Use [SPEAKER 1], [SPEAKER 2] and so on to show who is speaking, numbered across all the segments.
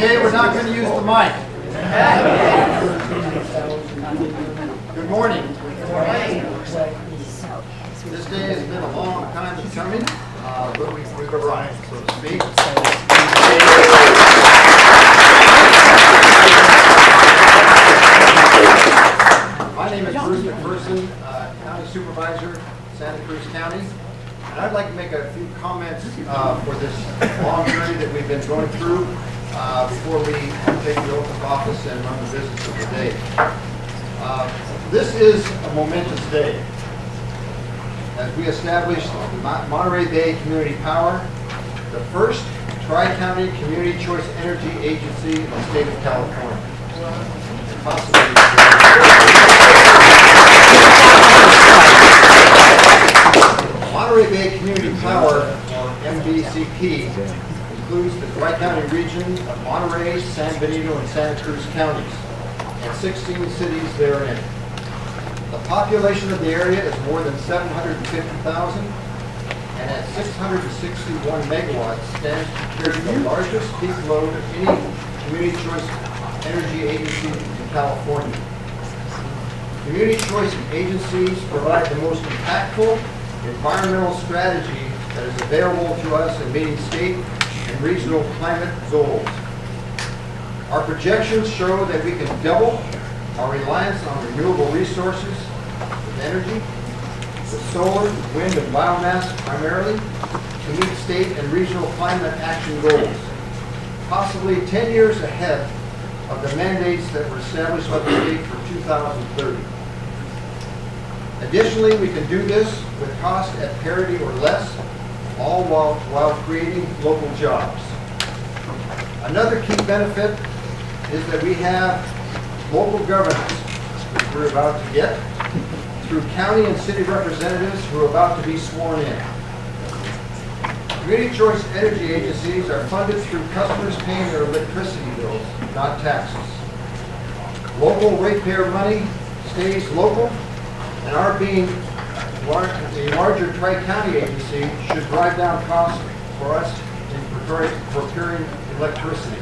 [SPEAKER 1] Okay, we're not going to use the mic. Good morning. This day has been a long time coming, but we've arrived, so to speak. My name is Bruce McPherson, County Supervisor, Santa Cruz County. And I'd like to make a few comments for this long journey that we've been going through before we take the oath of office and run the business of the day. This is a momentous day as we establish Monterey Bay Community Power, the first Tri-County Community Choice Energy Agency in the state of California. And possibly Monterey Bay Community Power, or MBCP, includes the Tri-County region of Monterey, San Benito, and Santa Cruz counties, and 16 cities therein. The population of the area is more than 750,000, and at 661 megawatts stands to carry the largest peak load of any community choice energy agency in California. Community choice agencies provide the most impactful environmental strategy that is available to us in meeting state and regional climate goals. Our projections show that we can double our reliance on renewable resources with energy, with solar, wind, and biomass primarily, to meet state and regional climate action goals, possibly 10 years ahead of the mandates that were established by the state for 2030. Additionally, we can do this with cost at parity or less, all while creating local jobs. Another key benefit is that we have local governance, which we're about to get, through county and city representatives who are about to be sworn in. Community choice energy agencies are funded through customers paying their electricity bills, not taxes. Local ratepayer money stays local, and our being a larger Tri-County agency should drive down costs for us in procuring electricity.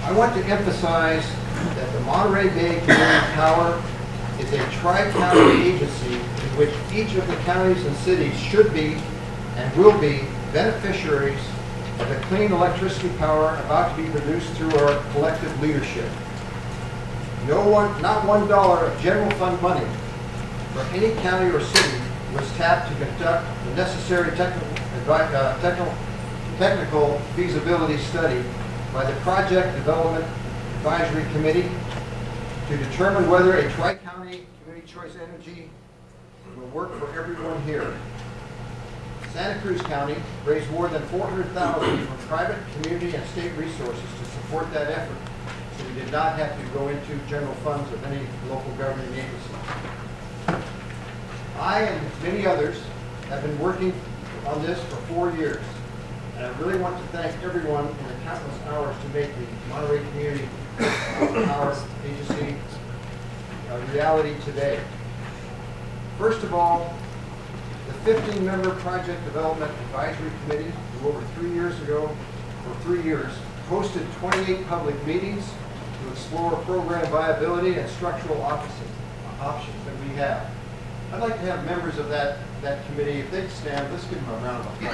[SPEAKER 1] I want to emphasize that the Monterey Bay Community Power is a Tri-County agency in which each of the counties and cities should be and will be beneficiaries of the clean electricity power about to be produced through our collective leadership. Not $1 of general fund money for any county or city was tapped to conduct the necessary technical feasibility study by the Project Development Advisory Committee to determine whether a Tri-County Community Choice Energy will work for everyone here. Santa Cruz County raised more than $400,000 from private, community, and state resources to support that effort, so we did not have to go into general funds of any local governing agency. I and many others have been working on this for 4 years, and I really want to thank everyone in the countless hours to make the Monterey Community Power Agency a reality today. First of all, the 15-member Project Development Advisory Committee, who over 3 years ago, for 3 years, hosted 28 public meetings to explore program viability and structural options that we have. I'd like to have members of that committee, if they'd stand, let's give them a round of applause.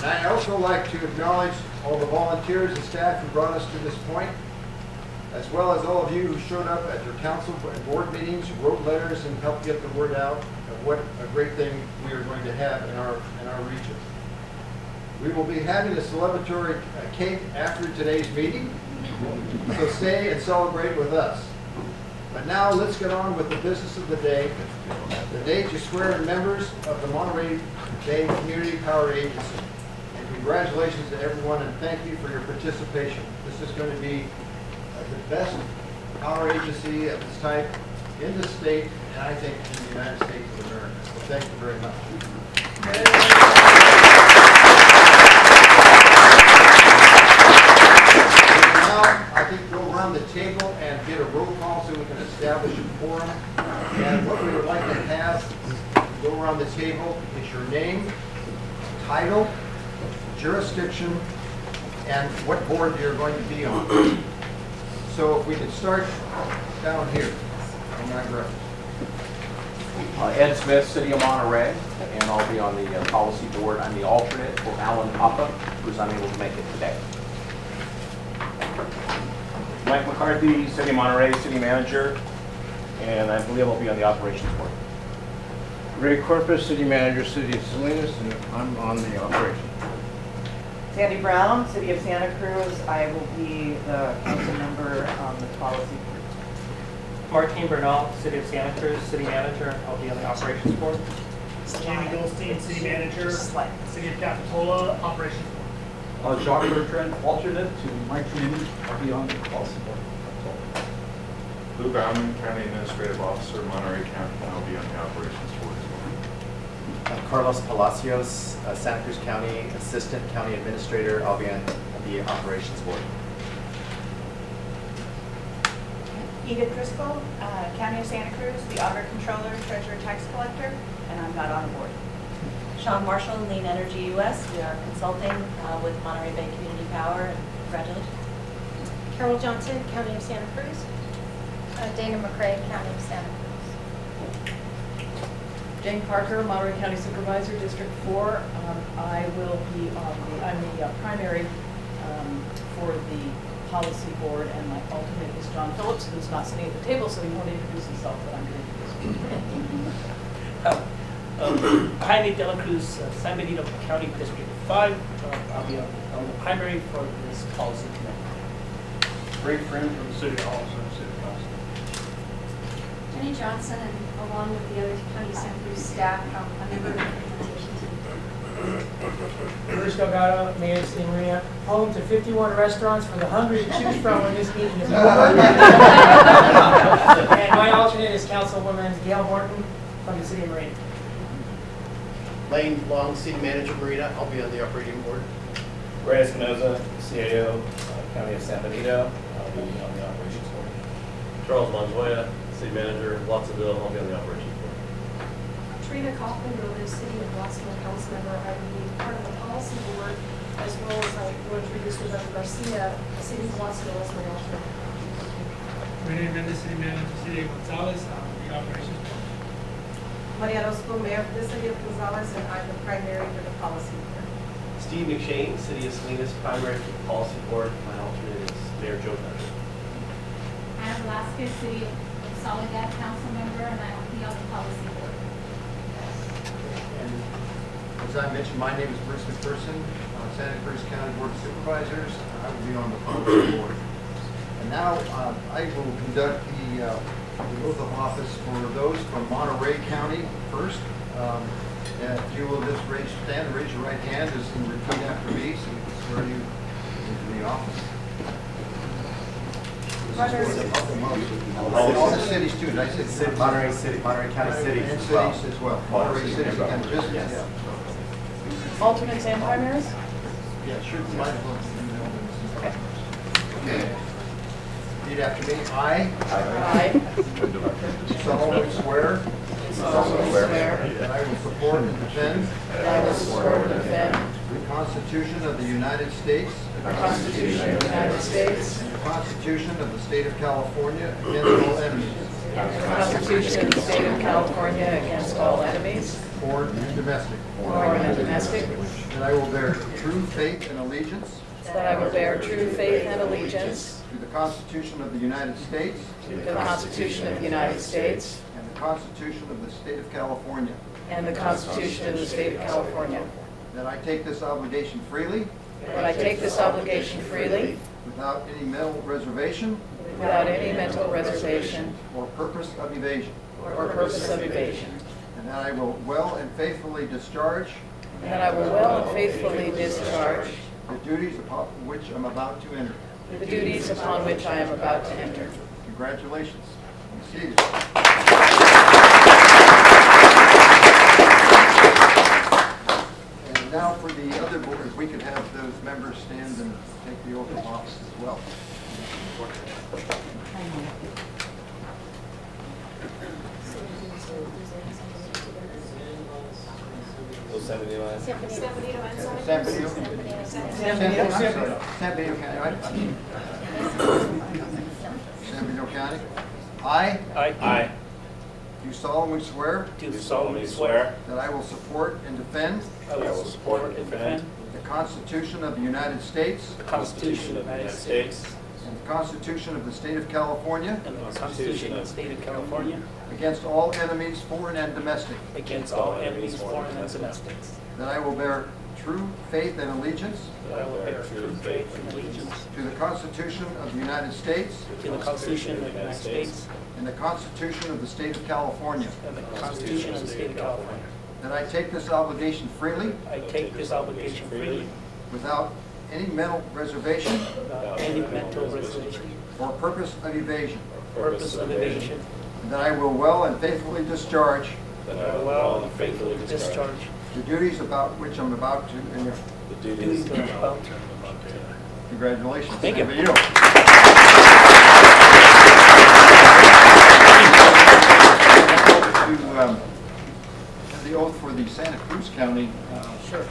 [SPEAKER 1] I'd also like to acknowledge all the volunteers and staff who brought us to this point, as well as all of you who showed up at your council and board meetings, wrote letters, and helped get the word out of what a great thing we are going to have in our region. We will be having a celebratory cake after today's meeting, so stay and celebrate with us. But now let's get on with the business of the day to swear in members of the Monterey Bay Community Power Agency. And congratulations to everyone, and thank you for your participation. This is going to be the best power agency of its type in the state, and I think in the United States of America. So thank you very much. Now, I think we'll run the table and get a roll call so we can establish a quorum. And what we would like to have go around the table is your name, title, jurisdiction, and what board you're going to be on. So if we could start down here on that record.
[SPEAKER 2] Ed Smith, City of Monterey, and I'll be on the policy board. I'm the alternate for Alan Papa, who's unable to make it today.
[SPEAKER 3] Mike McCarthy, City of Monterey, City Manager, and I believe I'll be on the Operations Board.
[SPEAKER 4] Ray Corpus, City Manager, City of Salinas, and I'm on the operation.
[SPEAKER 5] Sandy Brown, City of Santa Cruz. I will be the council member on the policy board.
[SPEAKER 6] Martin Bernal, City of Santa Cruz, City Manager. I'll be on the Operations Board.
[SPEAKER 7] Jamie Goldstein, City Manager, City of Capitola, Operations Board.
[SPEAKER 8] Jacques Bertrand, alternate to Mike Community, I'll be on the policy board.
[SPEAKER 9] Lou Bauman, County Administrative Officer, Monterey County, and I'll be on the Operations Board as well.
[SPEAKER 10] Carlos Palacios, Santa Cruz County Assistant County Administrator. I'll be on the Operations Board.
[SPEAKER 11] Edith Driscoll, County of Santa Cruz, the Auditor Controller, Treasurer, Tax Collector, and I'm not on the board.
[SPEAKER 12] Sean Marshall, Lean Energy US. We are consulting with Monterey Bay Community Power. And congratulations.
[SPEAKER 13] Carol Johnson, County of Santa Cruz. Dana McCrae, County of Santa Cruz.
[SPEAKER 5] Jane Parker, Monterey County Supervisor, District 4. I will be I'm the primary for the policy board, and my alternate is John Phillips, who's not sitting at the table, so he won't introduce himself, but I'm going to introduce him.
[SPEAKER 6] Jaime De La Cruz, San Benito County District 5. I'll be on the primary for this policy committee.
[SPEAKER 4] Ray Friend from the City Hall, City Council.
[SPEAKER 13] Jenny Johnson, and along with the other County of Santa Cruz staff, I'm a member of the implementation team.
[SPEAKER 7] Bruce Delgado, Mayor of City Marina, home to 51 restaurants for the hungry to choose from when this meeting is over. And my alternate is Councilwoman Gail Morton from the City of Marina.
[SPEAKER 4] Lane Long, City Manager, Marina. I'll be on the operating board.
[SPEAKER 3] Ray Espinoza, CAO, County of San Benito, I'll be on the Operations Board.
[SPEAKER 14] Charles Montoya, City Manager, Watsonville, I'll be on the Operations Board.
[SPEAKER 13] Trina Kaufman, the City of Watsonville Council member. I will be part of the policy board, as well as I will introduce Rebecca Garcia, City of Watsonville, as my alternate.
[SPEAKER 7] Renee Mendez, City Manager, City of Gonzales, the Operations Board.
[SPEAKER 5] Maria Rosco, Mayor for the City of Gonzales, and I'm the primary for the policy board.
[SPEAKER 14] Steve McShane, City of Salinas, primary for the Policy Board. My alternate is Mayor Joe Becker.
[SPEAKER 13] Anna Velasquez, City of Soledad Council member, and I will be on the policy board.
[SPEAKER 1] And as I mentioned, my name is Bruce McPherson, Santa Cruz County Board of Supervisors. I will be on the policy board. And now I will conduct the oath of office for those from Monterey County first. If you will just stand and raise your right hand and repeat after me so we can swear you into the office. All the cities too. Did I say
[SPEAKER 10] Monterey City, Monterey County cities
[SPEAKER 1] and
[SPEAKER 10] as well.
[SPEAKER 1] cities as well. Monterey cities and just
[SPEAKER 10] Yes.
[SPEAKER 5] Alternates and primaries?
[SPEAKER 1] Yeah, sure. Might as well.
[SPEAKER 5] Okay.
[SPEAKER 1] Okay. Repeat after me. I solemnly swear that I will support and defend the Constitution of the United States and the Constitution of the State of California against all enemies.
[SPEAKER 5] Constitution of the State of California against all enemies,
[SPEAKER 1] Foreign and domestic.
[SPEAKER 5] That
[SPEAKER 1] I will bear true faith and allegiance
[SPEAKER 5] I will bear true faith and allegiance
[SPEAKER 1] to the Constitution of the United States
[SPEAKER 5] to the Constitution of the United States
[SPEAKER 1] and the Constitution of the State of California.
[SPEAKER 5] and the Constitution of the State of California.
[SPEAKER 1] That I take this obligation freely
[SPEAKER 5] That I take this obligation freely
[SPEAKER 1] without any mental reservation
[SPEAKER 5] without any mental reservation
[SPEAKER 1] or purpose of evasion.
[SPEAKER 5] or purpose of evasion.
[SPEAKER 1] And that I will well and faithfully discharge
[SPEAKER 5] And that I will well and faithfully discharge
[SPEAKER 1] the duties upon which I'm about to enter.
[SPEAKER 5] the duties upon which I am about to enter.
[SPEAKER 1] Congratulations. Be seated. And now for the other board, if we could have those members stand and take the oath of office as well. San Benito.
[SPEAKER 13] San Benito and Santa
[SPEAKER 1] San
[SPEAKER 13] Cruz.
[SPEAKER 1] Benito.
[SPEAKER 13] San Benito.
[SPEAKER 1] San Benito County, right? San Benito County. I
[SPEAKER 6] I
[SPEAKER 1] do solemnly swear
[SPEAKER 6] do solemnly swear
[SPEAKER 1] that I will support and defend
[SPEAKER 6] I will support and defend
[SPEAKER 1] the Constitution of the United States
[SPEAKER 6] the Constitution of the United States
[SPEAKER 1] and the Constitution of the State of California
[SPEAKER 6] and the Constitution of the State of California
[SPEAKER 1] against all enemies, foreign and domestic,
[SPEAKER 6] against all enemies, foreign and domestic,
[SPEAKER 1] that I will bear true faith and allegiance
[SPEAKER 6] that I will bear true faith and allegiance
[SPEAKER 1] to the Constitution of the United States
[SPEAKER 6] to the Constitution of the United States
[SPEAKER 1] and the Constitution of the State of California,
[SPEAKER 6] and the Constitution of the State of California.
[SPEAKER 1] that I take this obligation freely
[SPEAKER 6] I take this obligation freely
[SPEAKER 1] without any mental reservation
[SPEAKER 6] without any mental reservation
[SPEAKER 1] or purpose of evasion,
[SPEAKER 6] or purpose of evasion,
[SPEAKER 1] and that I will well and faithfully discharge
[SPEAKER 6] that I will well and faithfully discharge
[SPEAKER 1] the duties about which I'm about to enter.
[SPEAKER 6] the duties that I'm about to.
[SPEAKER 1] Congratulations.
[SPEAKER 6] Thank you.
[SPEAKER 1] San Benito. To have the oath for the Santa Cruz County.
[SPEAKER 5] Sure.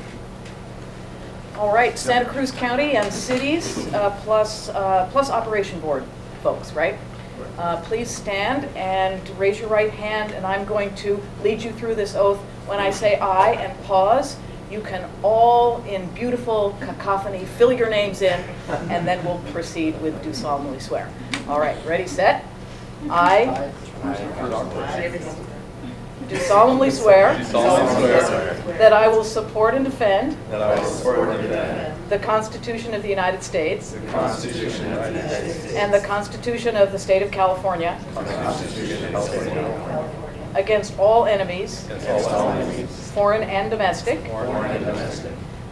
[SPEAKER 5] All right, Santa Cruz County and cities, plus Operation Board folks, right? Please stand and raise your right hand, and I'm going to lead you through this oath. When I say "I" and pause, you can all, in beautiful cacophony, fill your names in, and then we'll proceed with "do solemnly swear." All right, ready, set? I do solemnly swear that I will support and defend the Constitution of the United States and the Constitution of the State of California against all enemies, foreign and domestic,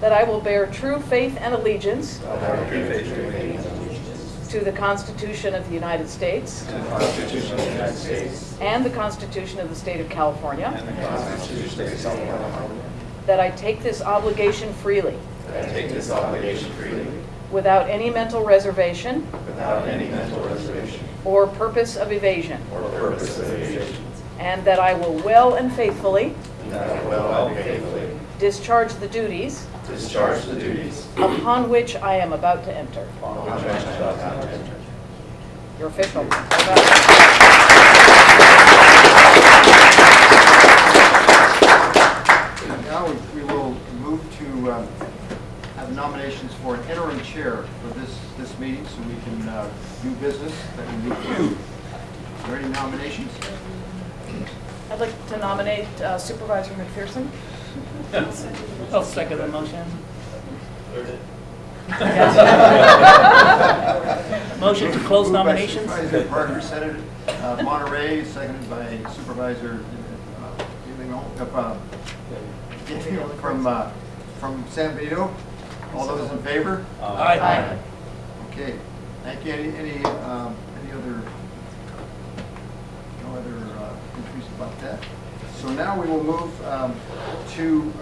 [SPEAKER 5] that I will bear true faith and allegiance to the Constitution of the United States and the Constitution of the State of California, that I take this obligation freely without any mental reservation or purpose of evasion, and that I will well and faithfully discharge the duties upon which I am about to enter. You're official.
[SPEAKER 1] Now we will move to have nominations for an interim chair for this meeting, so we can do business that we need to do. Are there any nominations?
[SPEAKER 5] I'd like to nominate Supervisor McPherson.
[SPEAKER 6] I'll second the motion. Motion to close
[SPEAKER 1] Moved by
[SPEAKER 6] nominations.
[SPEAKER 1] Supervisor Parker, seconded Monterey, seconded by Supervisor from San Benito. All those in favor?
[SPEAKER 6] Aye.
[SPEAKER 1] Okay. Thank you. Any other? No other entries about that. So now we will move to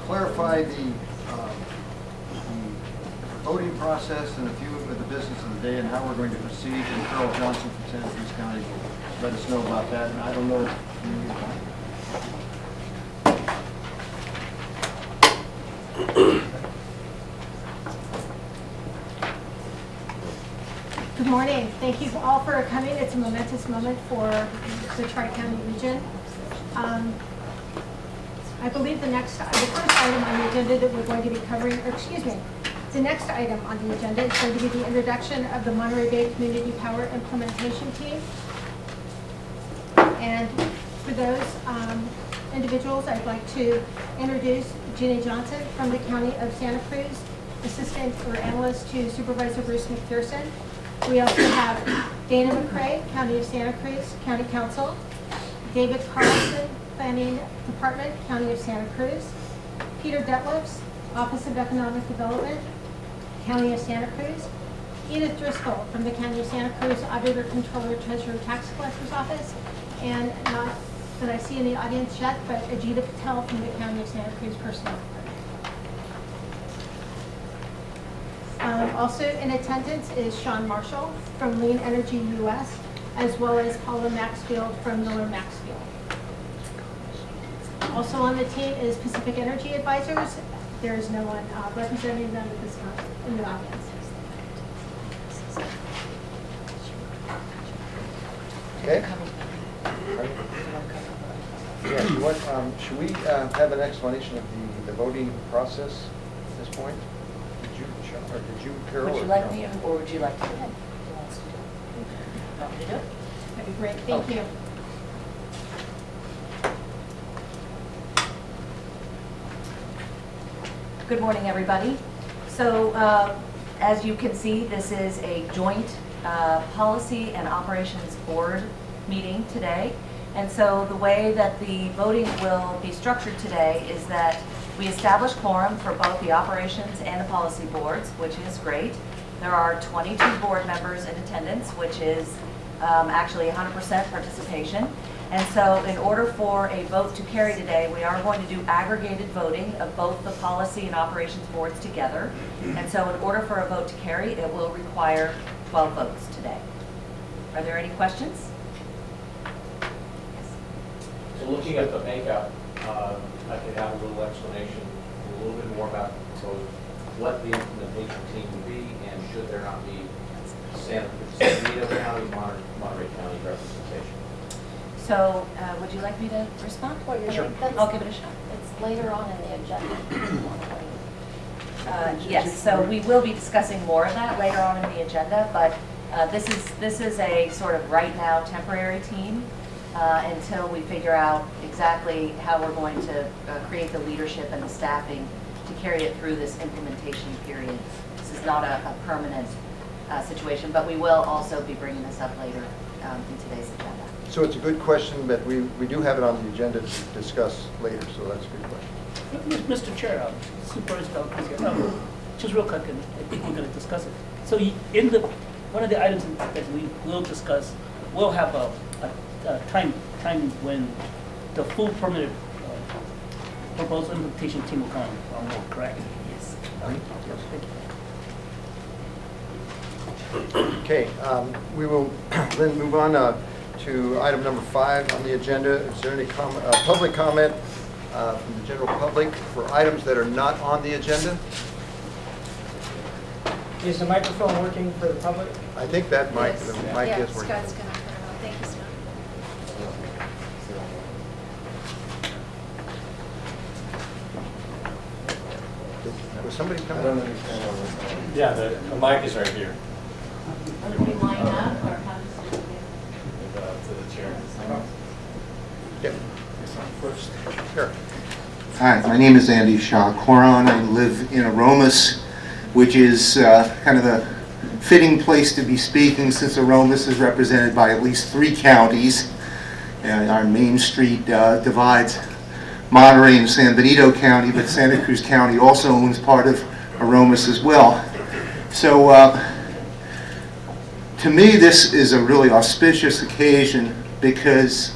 [SPEAKER 1] clarify the voting process and a few of the business of the day and how we're going to proceed. And Carol Johnson from Santa Cruz County will let us know about that. And I don't know if
[SPEAKER 13] Good morning. Thank you all for coming. It's a momentous moment for the Tri-County region. I believe the first item on the agenda that we're going to be covering, the next item on the agenda is going to be the introduction of the Monterey Bay Community Power Implementation Team. And for those individuals, I'd like to introduce Ginny Johnson from the County of Santa Cruz, Assistant or Analyst to Supervisor Bruce McPherson. We also have Dana McCrae, County of Santa Cruz, County Council, David Carlson, Planning Department, County of Santa Cruz, Peter Detlefs, Office of Economic Development, County of Santa Cruz, Edith Driscoll from the County of Santa Cruz, Auditor, Controller, Treasurer, Tax Collector's Office, and not that I see in the audience yet, but Ajita Patel from the County of Santa Cruz Personnel Department. Also in attendance is Sean Marshall from Lean Energy US, as well as Paula Maxfield from Miller Maxfield. Also on the team is Pacific Energy Advisors. There is no one representing them at this time in the audience.
[SPEAKER 1] Okay. Yeah, should we have an explanation of the voting process at this point? Did you, Sean, or did you, Carol?
[SPEAKER 12] Would you
[SPEAKER 1] or
[SPEAKER 12] like
[SPEAKER 1] no?
[SPEAKER 12] me, or would you like to? Who wants to do it? Want me to do it?
[SPEAKER 13] That'd be great, thank
[SPEAKER 12] Okay.
[SPEAKER 13] you.
[SPEAKER 12] Good morning, everybody. So, as you can see, this is a joint policy and operations board meeting today. And so the way that the voting will be structured today is that we establish quorum for both the operations and the policy boards, which is great. There are 22 board members in attendance, which is actually 100% participation. And so in order for a vote to carry today, we are going to do aggregated voting of both the policy and operations boards together. And so in order for a vote to carry, it will require 12 votes today. Are there any questions?
[SPEAKER 2] So looking at the makeup, I could have a little explanation, a little bit more about what the implementation team would be, and should there not be San Benito County, Monterey County representation.
[SPEAKER 12] So would you like me to respond?
[SPEAKER 2] Sure.
[SPEAKER 12] I'll give it a shot.
[SPEAKER 15] It's later on in the agenda.
[SPEAKER 12] Yes, so we will be discussing more of that later on in the agenda, but this is a sort of right now temporary team until we figure out exactly how we're going to create the leadership and the staffing to carry it through this implementation period. This is not a permanent situation, but we will also be bringing this up later in today's agenda.
[SPEAKER 1] So it's a good question, but we do have it on the agenda to discuss later, so that's a good question.
[SPEAKER 6] Mr. Chair, Supervisor Delacour here. Just real quick, and I think we're going to discuss it. So in one of the items that we will discuss, we'll have a time when the full permanent proposal implementation team will come on board, correct?
[SPEAKER 12] Yes.
[SPEAKER 6] Thank you.
[SPEAKER 1] Okay, we will then move on to item number 5 on the agenda. Is there any public comment from the general public for items that are not on the agenda?
[SPEAKER 7] Is the microphone working for the public?
[SPEAKER 1] I think that mic,
[SPEAKER 15] Yes.
[SPEAKER 1] the mic
[SPEAKER 15] Yeah,
[SPEAKER 1] is working.
[SPEAKER 15] Scott's going to turn it on. Thank you, Scott.
[SPEAKER 1] Was somebody
[SPEAKER 8] I
[SPEAKER 1] coming?
[SPEAKER 8] don't understand what we're saying. Yeah, the mic is right here.
[SPEAKER 12] Do we line up, or how does it
[SPEAKER 8] To the chair.
[SPEAKER 1] Yeah.
[SPEAKER 8] First.
[SPEAKER 1] Sure.
[SPEAKER 16] Hi, my name is Andy Shaw-Coron. I live in Aromas, which is kind of a fitting place to be speaking since Aromas is represented by at least 3 counties. Our main street divides Monterey and San Benito County, but Santa Cruz County also owns part of Aromas as well. So to me, this is a really auspicious occasion because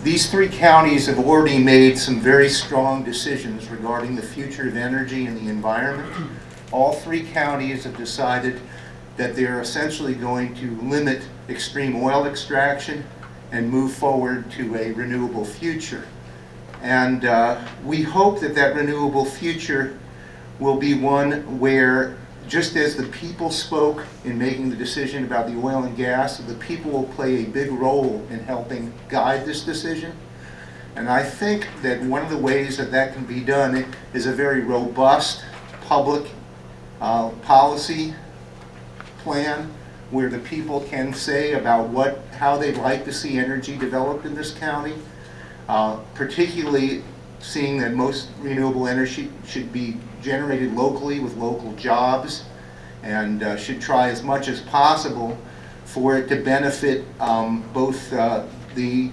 [SPEAKER 16] these 3 counties have already made some very strong decisions regarding the future of energy and the environment. All 3 counties have decided that they're essentially going to limit extreme oil extraction and move forward to a renewable future. And we hope that that renewable future will be one where, just as the people spoke in making the decision about the oil and gas, the people will play a big role in helping guide this decision. And I think that one of the ways that that can be done is a very robust public policy plan where the people can say about how they'd like to see energy developed in this county, particularly seeing that most renewable energy should be generated locally with local jobs, and should try as much as possible for it to benefit both the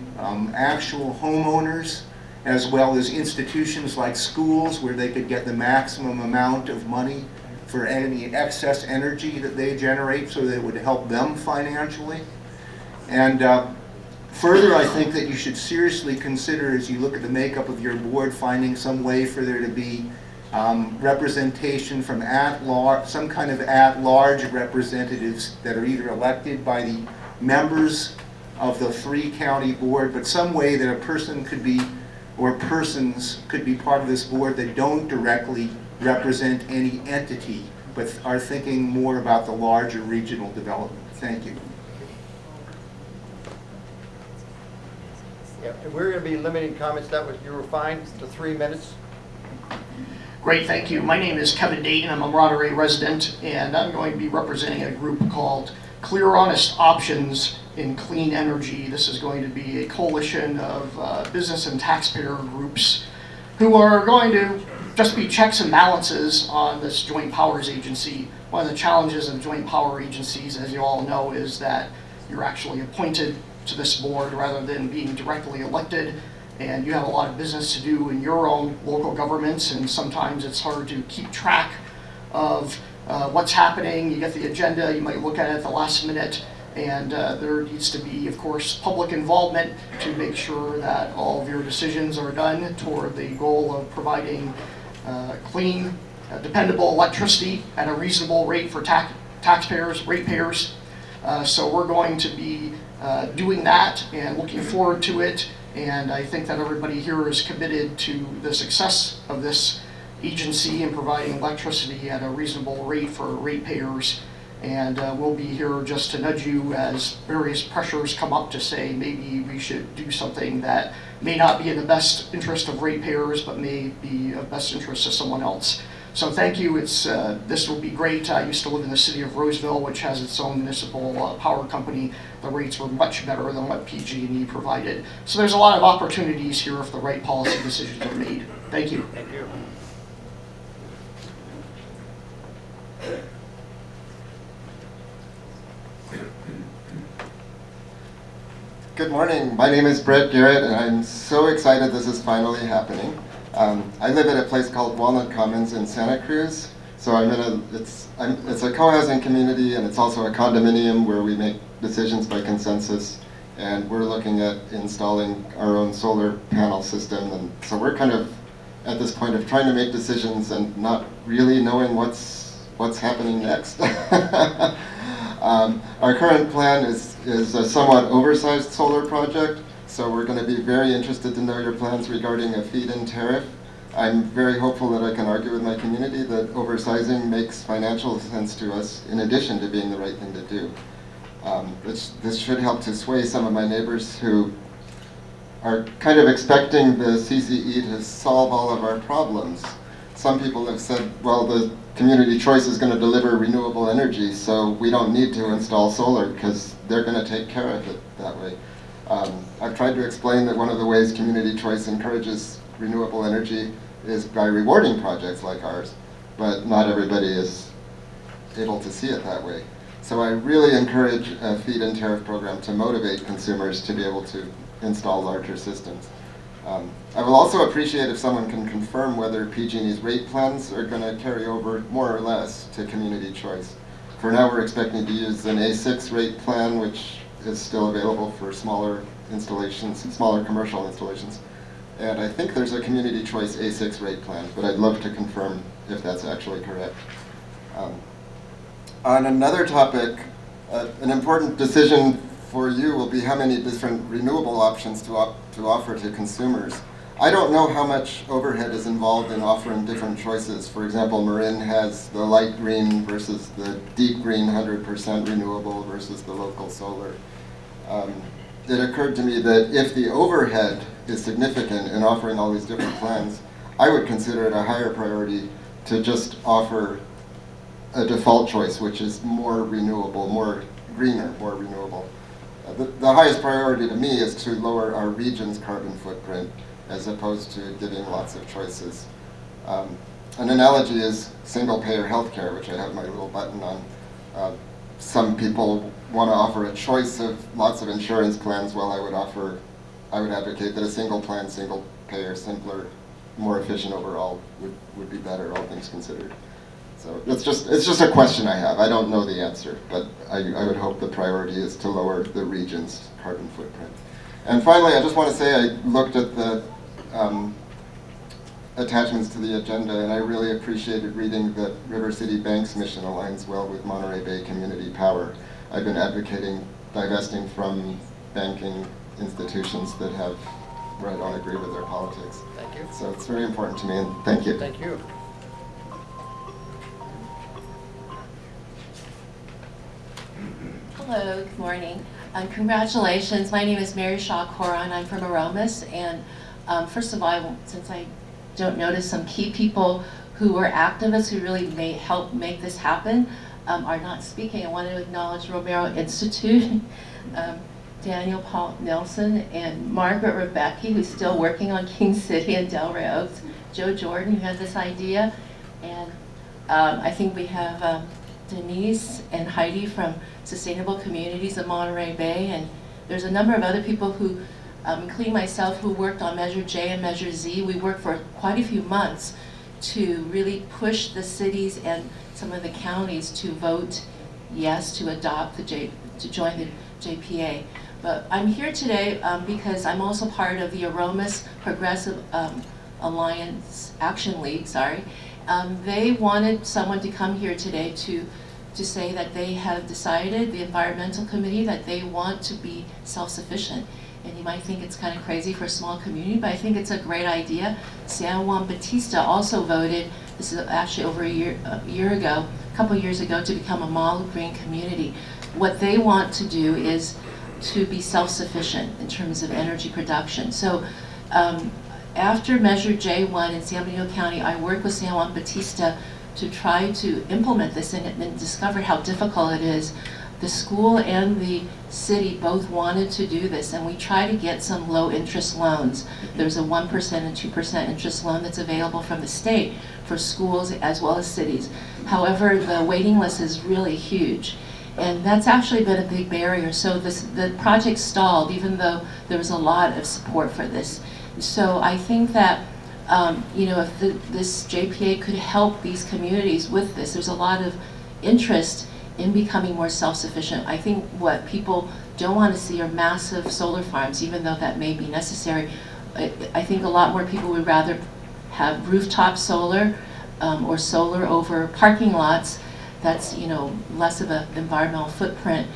[SPEAKER 16] actual homeowners as well as institutions like schools, where they could get the maximum amount of money for any excess energy that they generate, so that it would help them financially. And further, I think that you should seriously consider, as you look at the makeup of your board, finding some way for there to be representation from some kind of at-large representatives that are either elected by the members of the 3-county board, but some way that a person could be, or persons could be part of this board that don't directly represent any entity, but are thinking more about the larger regional development. Thank you.
[SPEAKER 1] Yeah, we're going to be limiting comments. You were fine to 3 minutes.
[SPEAKER 17] Great, thank you. My name is Kevin Dayton. I'm a Monterey resident, and I'm going to be representing a group called Clear Honest Options in Clean Energy. This is going to be a coalition of business and taxpayer groups who are going to just be checks and balances on this joint powers agency. One of the challenges of joint power agencies, as you all know, is that you're actually appointed to this board rather than being directly elected, and you have a lot of business to do in your own local governments, and sometimes it's hard to keep track of what's happening. You get the agenda, you might look at it at the last minute, and there needs to be, of course, public involvement to make sure that all of your decisions are done toward the goal of providing clean, dependable electricity at a reasonable rate for taxpayers, ratepayers. So we're going to be doing that and looking forward to it. And I think that everybody here is committed to the success of this agency in providing electricity at a reasonable rate for ratepayers. And we'll be here just to nudge you as various pressures come up to say maybe we should do something that may not be in the best interest of ratepayers, but may be of best interest to someone else. So thank you. This will be great. I used to live in the city of Roseville, which has its own municipal power company. The rates were much better than what PG&E provided. So there's a lot of opportunities here if the right policy decisions are made. Thank you.
[SPEAKER 1] Thank you.
[SPEAKER 18] Good morning. My name is Brett Garrett, and I'm so excited this is finally happening. I live at a place called Walnut Commons in Santa Cruz. So it's a co-housing community, and it's also a condominium where we make decisions by consensus. And we're looking at installing our own solar panel system. And so we're kind of at this point of trying to make decisions and not really knowing what's happening next. Our current plan is a somewhat oversized solar project, so we're going to be very interested to know your plans regarding a feed-in tariff. I'm very hopeful that I can argue with my community that oversizing makes financial sense to us in addition to being the right thing to do. This should help to sway some of my neighbors who are kind of expecting the CCE to solve all of our problems. Some people have said, well, the community choice is going to deliver renewable energy, so we don't need to install solar because they're going to take care of it that way. I've tried to explain that one of the ways community choice encourages renewable energy is by rewarding projects like ours, but not everybody is able to see it that way. So I really encourage a feed-in tariff program to motivate consumers to be able to install larger systems. I will also appreciate if someone can confirm whether PG&E's rate plans are going to carry over more or less to community choice. For now, we're expecting to use an A6 rate plan, which is still available for smaller installations, smaller commercial installations. And I think there's a community choice A6 rate plan, but I'd love to confirm if that's actually correct. On another topic, an important decision for you will be how many different renewable options to offer to consumers. I don't know how much overhead is involved in offering different choices. For example, Marin has the light green versus the deep green 100% renewable versus the local solar. It occurred to me that if the overhead is significant in offering all these different plans, I would consider it a higher priority to just offer a default choice, which is more renewable, more greener, more renewable. The highest priority to me is to lower our region's carbon footprint as opposed to giving lots of choices. An analogy is single-payer healthcare, which I have my little button on. Some people want to offer a choice of lots of insurance plans, while I would advocate that a single plan, single payer, simpler, more efficient overall would be better, all things considered. So it's just a question I have. I don't know the answer, but I would hope the priority is to lower the region's carbon footprint. And finally, I just want to say I looked at the attachments to the agenda, and I really appreciated reading that River City Bank's mission aligns well with Monterey Bay Community Power. I've been advocating divesting from banking institutions that have, where I don't agree with their politics.
[SPEAKER 1] Thank you.
[SPEAKER 18] So it's very important to me, and thank you.
[SPEAKER 1] Thank you.
[SPEAKER 19] Hello, good morning. Congratulations. My name is Mary Shaw Coron. I'm from Aromas. And first of all, since I don't notice some key people who were activists who really helped make this happen are not speaking, I want to acknowledge Romero Institute, Daniel Paul Nelson, and Margaret Rebecki, who's still working on King City and Delray Oaks, Joe Jordan, who had this idea, and I think we have Denise and Heidi from Sustainable Communities of Monterey Bay, and there's a number of other people who, including myself, who worked on Measure J and Measure Z. We worked for quite a few months to really push the cities and some of the counties to vote yes to adopt to join the JPA. But I'm here today because I'm also part of the Aromas Progressive Alliance Action League, sorry. They wanted someone to come here today to say that they have decided, the environmental committee, that they want to be self-sufficient. And you might think it's kind of crazy for a small community, but I think it's a great idea. San Juan Bautista also voted, this is actually over a year ago, a couple years ago, to become a model green community. What they want to do is to be self-sufficient in terms of energy production. So after Measure J1 in San Benito County, I worked with San Juan Bautista to try to implement this and discovered how difficult it is. The school and the city both wanted to do this, and we tried to get some low interest loans. There's a 1% and 2% interest loan that's available from the state for schools as well as cities. However, the waiting list is really huge, and that's actually been a big barrier. So the project stalled, even though there was a lot of support for this. So I think that you know, if this JPA could help these communities with this, there's a lot of interest in becoming more self-sufficient. I think what people don't want to see are massive solar farms, even though that may be necessary. I think a lot more people would rather have rooftop solar or solar over parking lots. That's, you know, less of an environmental footprint.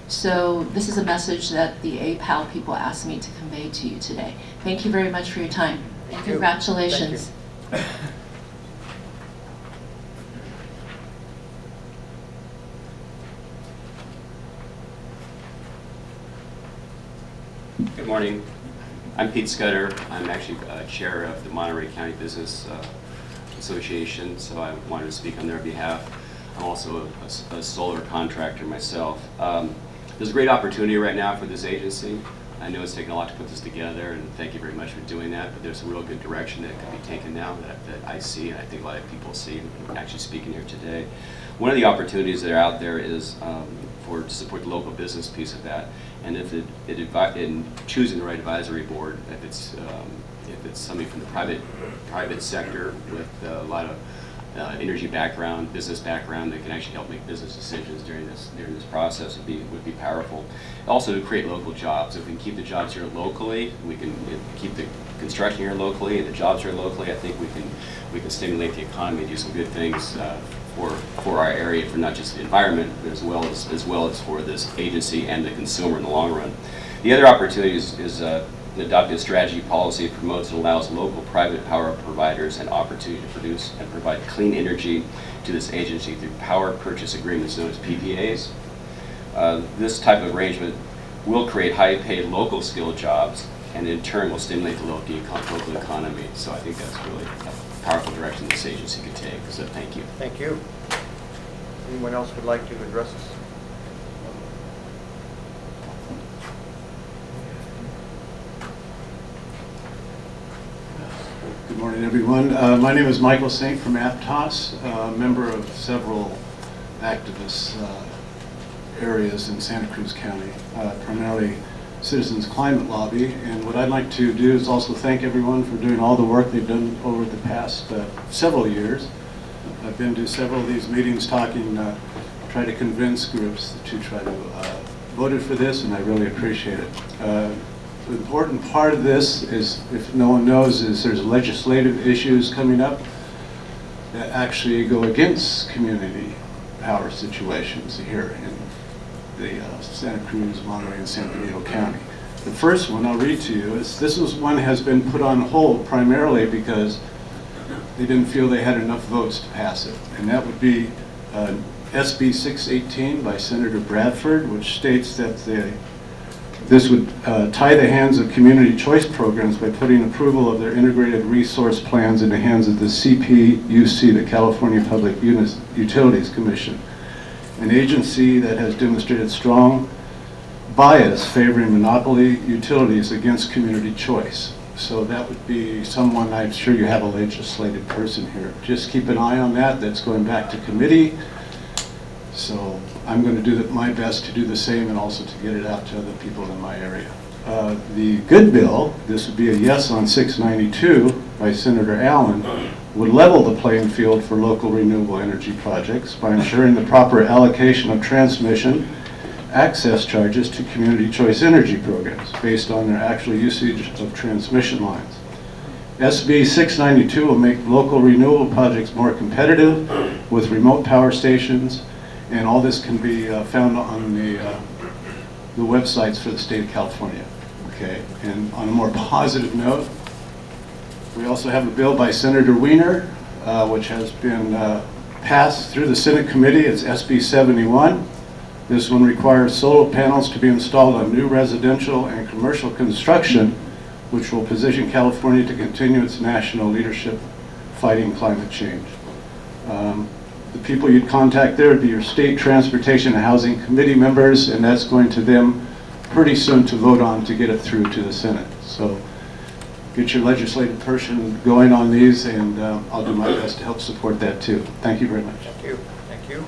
[SPEAKER 19] So this is a message that the APAL people asked me to convey to you today. Thank you very much for your time.
[SPEAKER 1] Thank you.
[SPEAKER 19] Congratulations.
[SPEAKER 1] Thank you.
[SPEAKER 20] Good morning. I'm Pete Scudder. I'm actually chair of the Monterey County Business Association, so I wanted to speak on their behalf. I'm also a solar contractor myself. There's a great opportunity right now for this agency. I know it's taken a lot to put this together, and thank you very much for doing that, but there's a real good direction that can be taken now that I see, and I think a lot of people see, actually speaking here today. One of the opportunities that are out there is to support the local business piece of that, and if in choosing the right advisory board, if it's somebody from the private sector with a lot of energy background, business background that can actually help make business decisions during this process would be powerful. Also to create local jobs. If we can keep the jobs here locally, we can keep the construction here locally and the jobs here locally. I think we can stimulate the economy, do some good things for our area, for not just the environment, but as well as for this agency and the consumer in the long run. The other opportunity is adopting a strategy policy that promotes and allows local private power providers an opportunity to produce and provide clean energy to this agency through power purchase agreements known as PPAs. This type of arrangement will create high-paid local skilled jobs and in turn will stimulate the local economy. So I think that's really a powerful direction this agency could take. So thank you.
[SPEAKER 1] Thank you. Anyone else would like to address us?
[SPEAKER 8] Good morning, everyone. My name is Michael Saint from Aptos, member of several activist areas in Santa Cruz County, primarily Citizens Climate Lobby. And what I'd like to do is also thank everyone for doing all the work they've done over the past several years. I've been to several of these meetings talking, try to convince groups to try to vote for this, and I really appreciate it. The important part of this is, if no one knows, is there's legislative issues coming up that actually go against community power situations here in the Santa Cruz, Monterey, and San Benito County. The first one I'll read to you is, this one has been put on hold primarily because they didn't feel they had enough votes to pass it. And that would be SB 618 by Senator Bradford, which states that this would tie the hands of community choice programs by putting approval of their integrated resource plans in the hands of the CPUC, the California Public Utilities Commission, an agency that has demonstrated strong bias favoring monopoly utilities against community choice. So that would be someone, I'm sure you have a legislative person here. Just keep an eye on that. That's going back to committee. So I'm going to do my best to do the same and also to get it out to other people in my area. The good bill, this would be a yes on 692 by Senator Allen, would level the playing field for local renewable energy projects by ensuring the proper allocation of transmission access charges to community choice energy programs based on their actual usage of transmission lines. SB 692 will make local renewable projects more competitive with remote power stations, and all this can be found on the websites for the state of California. Okay, and on a more positive note, we also have a bill by Senator Wiener, which has been passed through the Senate committee. It's SB 71. This one requires solar panels to be installed on new residential and commercial construction, which will position California to continue its national leadership fighting climate change. The people you'd contact there would be your state transportation and housing committee members, and that's going to them pretty soon to vote on to get it through to the Senate. So get your legislative person going on these, and I'll do my best to help support that too. Thank you very much.
[SPEAKER 1] Thank you. Thank you.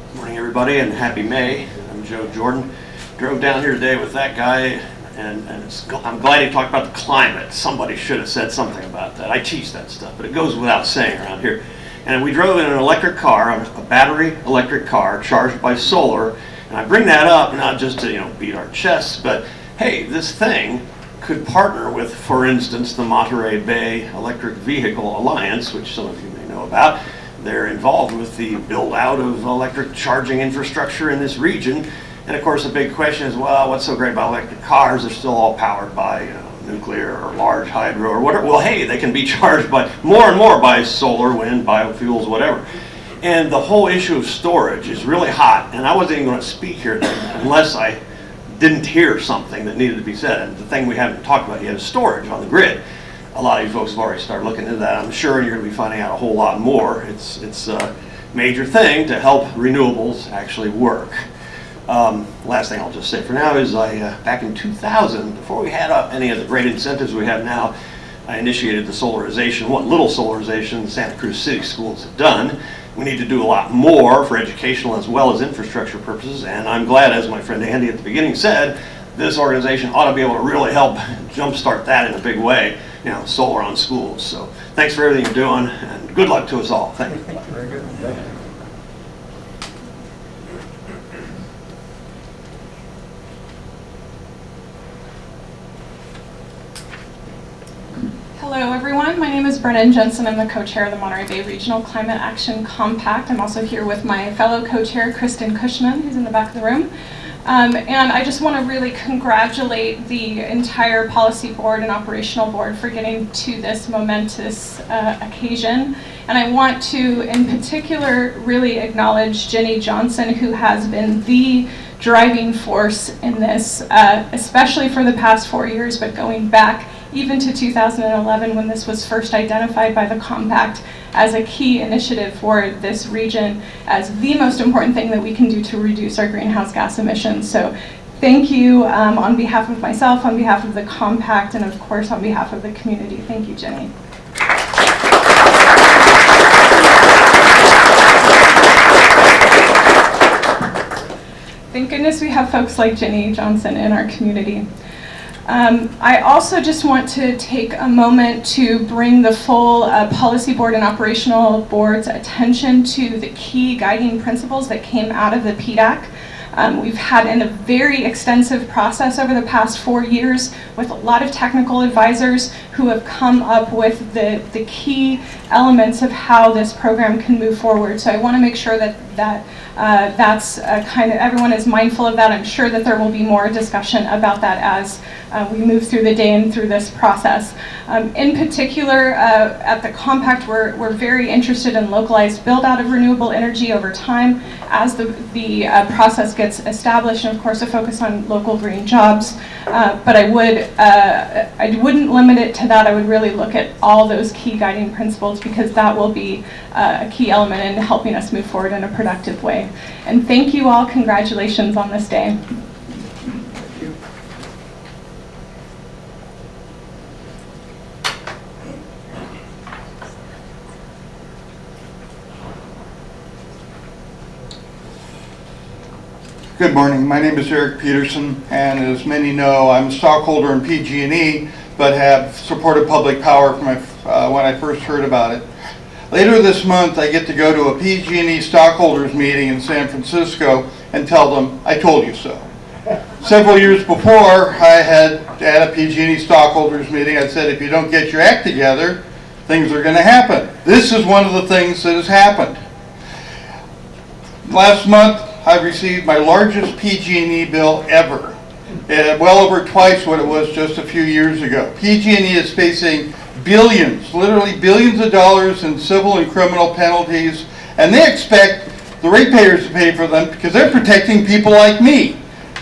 [SPEAKER 21] Good morning, everybody, and happy May. I'm Joe Jordan. Drove down here today with that guy, and I'm glad he talked about the climate. Somebody should have said something about that. I teach that stuff, but it goes without saying around here. And we drove in an electric car, a battery electric car charged by solar. And I bring that up not just to beat our chests, but hey, this thing could partner with, for instance, the Monterey Bay Electric Vehicle Alliance, which some of you may know about. They're involved with the build out of electric charging infrastructure in this region. And of course the big question is, well, what's so great about electric cars? They're still all powered by nuclear or large hydro or whatever. Well, hey, they can be charged by more and more by solar, wind, biofuels, whatever. And the whole issue of storage is really hot. And I wasn't even going to speak here unless I didn't hear something that needed to be said. And the thing we haven't talked about yet is storage on the grid. A lot of you folks have already started looking into that, I'm sure, and you're going to be finding out a whole lot more. It's a major thing to help renewables actually work. Last thing I'll just say for now is back in 2000, before we had any of the great incentives we have now, I initiated the solarization, what little solarization the Santa Cruz City schools have done. We need to do a lot more for educational as well as infrastructure purposes, and I'm glad, as my friend Andy at the beginning said, this organization ought to be able to really help jumpstart that in a big way, solar on schools. So thanks for everything you're doing, and good luck to us all. Thank you.
[SPEAKER 1] Very good. Thank you.
[SPEAKER 22] Hello everyone, my name is Brennan Jensen. I'm the co-chair of the Monterey Bay Regional Climate Action Compact. I'm also here with my fellow co-chair, Kristen Cushman, who's in the back of the room. And I just want to really congratulate the entire policy board and operational board for getting to this momentous occasion. And I want to, in particular, really acknowledge Jenny Johnson, who has been the driving force in this, especially for the past 4 years, but going back even to 2011 when this was first identified by the Compact as a key initiative for this region as the most important thing that we can do to reduce our greenhouse gas emissions. So thank you on behalf of myself, on behalf of the Compact, and of course on behalf of the community. Thank you, Jenny. Thank goodness we have folks like Jenny Johnson in our community. I also just want to take a moment to bring the full policy board and operational board's attention to the key guiding principles that came out of the PDAC. We've had a very extensive process over the past 4 years with a lot of technical advisors who have come up with the key elements of how this program can move forward. So I want to make sure that that's kind of, everyone is mindful of that. I'm sure that there will be more discussion about that as we move through the day and through this process. In particular, at the Compact, we're very interested in localized build out of renewable energy over time as the process gets established, and of course a focus on local green jobs. But I wouldn't limit it to that. I would really look at all those key guiding principles, because that will be a key element in helping us move forward in a productive way. And thank you all. Congratulations on this day.
[SPEAKER 9] Good morning. My name is Eric Peterson, and as many know, I'm a stockholder in PG&E, but have supported public power from when I first heard about it. Later this month, I get to go to a PG&E stockholders meeting in San Francisco and tell them, I told you so. Several years before, I had at a PG&E stockholders meeting, I said, if you don't get your act together, things are going to happen. This is one of the things that has happened. Last month, I received my largest PG&E bill ever, well over twice what it was just a few years ago. PG&E is facing billions, literally billions of dollars in civil and criminal penalties, and they expect the ratepayers to pay for them because they're protecting people like me,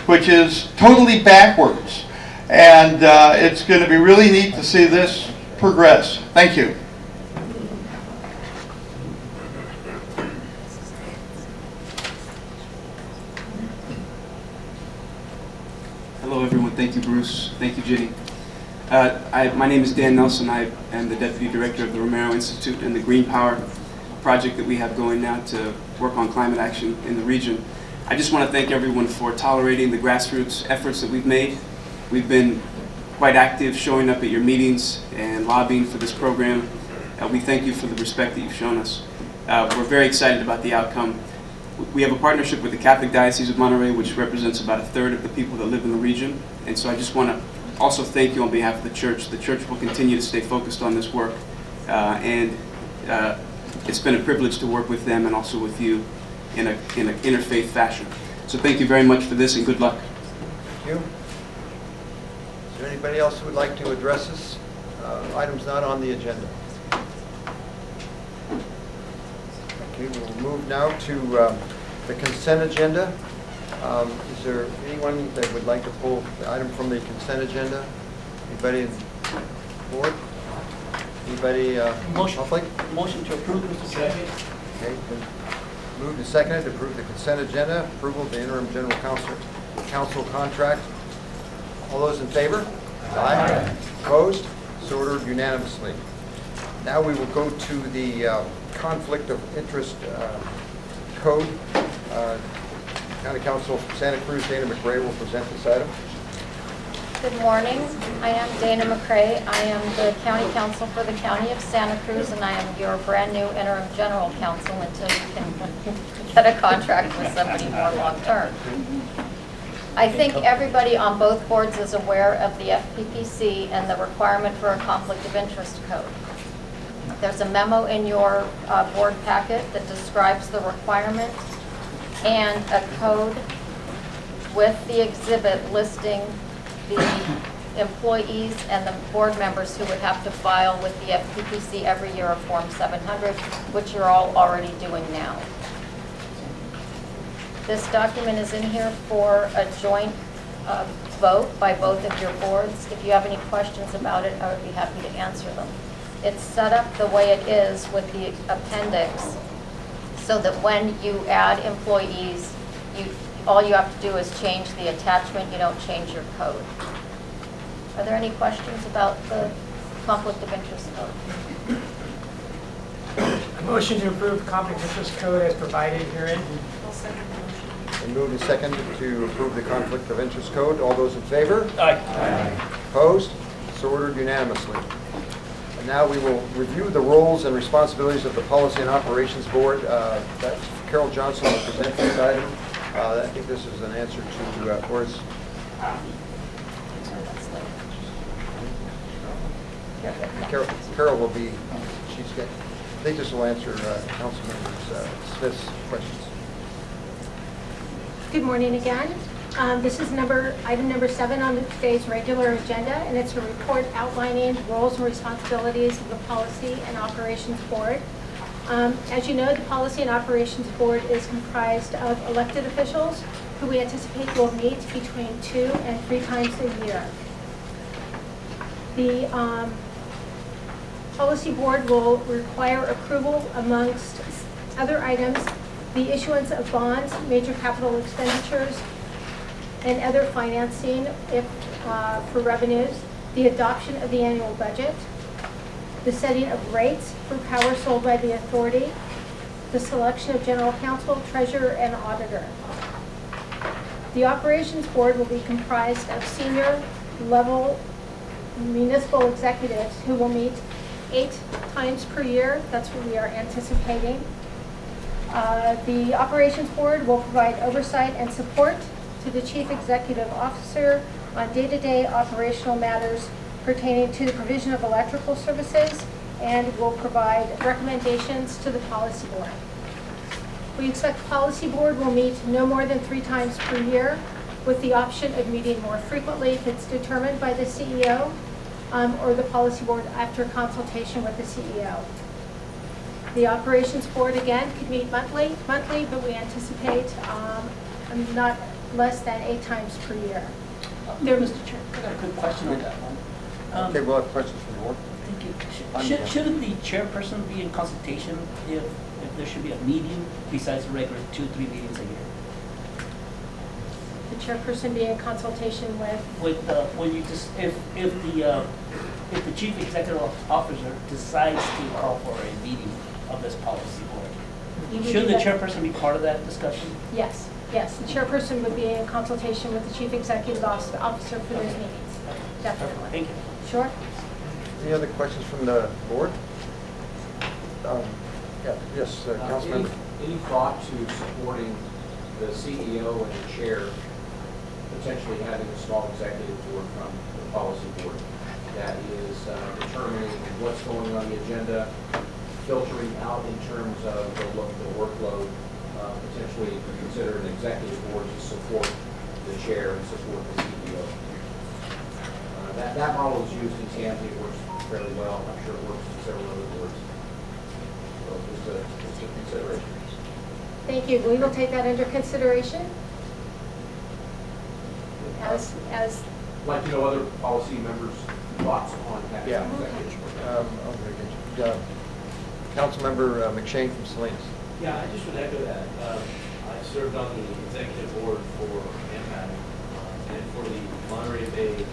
[SPEAKER 9] which is totally backwards. And it's going to be really neat to see this progress. Thank you.
[SPEAKER 11] Hello everyone, thank you Bruce, thank you Ginny. My name is Dan Nelson. I am the Deputy Director of the Romero Institute and the Green Power project that we have going now to work on climate action in the region. I just want to thank everyone for tolerating the grassroots efforts that we've made. We've been quite active showing up at your meetings and lobbying for this program. We thank you for the respect that you've shown us. We're very excited about the outcome. We have a partnership with the Catholic Diocese of Monterey, which represents about 1/3 of the people that live in the region. And so I just want to also thank you on behalf of the church. The church will continue to stay focused on this work. It's been a privilege to work with them and also with you in an interfaith fashion. So thank you very much for this and good luck.
[SPEAKER 1] Thank you. Is there anybody else who would like to address us? Items not on the agenda. Okay, we'll move now to the consent agenda. Is there anyone that would like to pull the item from the consent agenda? Anybody in board? Anybody public?
[SPEAKER 6] Motion to approve, Mr. Chairman.
[SPEAKER 1] Okay, been moved and seconded to approve the consent agenda, approval of the interim general counsel contract. All those in favor? Aye. Opposed? So ordered unanimously. Now we will go to the conflict of interest code. County Counsel Santa Cruz, Dana McRae, will present this item.
[SPEAKER 15] Good morning. I am Dana McRae. I am the County Counsel for the County of Santa Cruz, and I am your brand new interim general counsel until you can get a contract with somebody more long-term. I think everybody on both boards is aware of the FPPC and the requirement for a conflict of interest code. There's a memo in your board packet that describes the requirement and a code with the exhibit listing the employees and the board members who would have to file with the FPPC every year a Form 700, which you're all already doing now. This document is in here for a joint vote by both of your boards. If you have any questions about it, I would be happy to answer them. It's set up the way it is with the appendix so that when you add employees, all you have to do is change the attachment. You don't change your code. Are there any questions about the conflict of interest code?
[SPEAKER 7] A motion to approve conflict of interest code as provided herein.
[SPEAKER 1] And moved and seconded to approve the conflict of interest code. All those in favor?
[SPEAKER 6] Aye.
[SPEAKER 1] Opposed? So ordered unanimously. And now we will review the roles and responsibilities of the Policy and Operations Board. Carol Johnson will present this item. I think this is an answer to, or it's, Carol will be, she's got, I think this will answer Councilmember Smith's questions.
[SPEAKER 13] Good morning again. This is item number 7 on today's regular agenda, and it's a report outlining roles and responsibilities of the Policy and Operations Board. As you know, the Policy and Operations Board is comprised of elected officials who we anticipate will meet between 2 and 3 times a year. The Policy Board will require approval, amongst other items, the issuance of bonds, major capital expenditures, and other financing if for revenues, the adoption of the annual budget, the setting of rates for power sold by the authority, the selection of general counsel, treasurer, and auditor. The Operations Board will be comprised of senior level municipal executives who will meet 8 times per year. That's what we are anticipating. The Operations Board will provide oversight and support to the Chief Executive Officer on day-to-day operational matters pertaining to the provision of electrical services, and will provide recommendations to the Policy Board. We expect the Policy Board will meet no more than 3 times per year, with the option of meeting more frequently if it's determined by the CEO or the Policy Board after consultation with the CEO. The Operations Board, again, could meet monthly, but we anticipate not less than 8 times per year.
[SPEAKER 6] Mr. Chair, I got a quick question on that one.
[SPEAKER 1] Okay, we'll have questions from the board.
[SPEAKER 6] Thank you. Shouldn't the chairperson be in consultation if there should be a meeting besides the regular 2-3 meetings a year?
[SPEAKER 13] The chairperson be in consultation with?
[SPEAKER 6] When you just, if the chief executive officer decides to call for a meeting of this policy board, should the chairperson be part of that discussion?
[SPEAKER 13] Yes, yes. The chairperson would be in consultation with the chief executive officer for those meetings. Definitely.
[SPEAKER 6] Thank you.
[SPEAKER 13] Sure.
[SPEAKER 1] Any other questions from the board? Yeah, yes, Councilmember.
[SPEAKER 2] Any thought to supporting the CEO and the chair potentially having a small executive board from the policy board that is determining what's going on the agenda, filtering out in terms of the workload, potentially consider an executive board to support the chair and support the CEO. That model is used in Tampa. It works fairly well. I'm sure it works in several other boards. So just a consideration.
[SPEAKER 13] Thank you. We will take that under consideration. As
[SPEAKER 2] I'd like to know other policy members' thoughts on having an executive board.
[SPEAKER 1] Councilmember McShane from Salinas.
[SPEAKER 14] Yeah, I just would echo that. I served on the executive board for AMPAC and for the Monterey Bay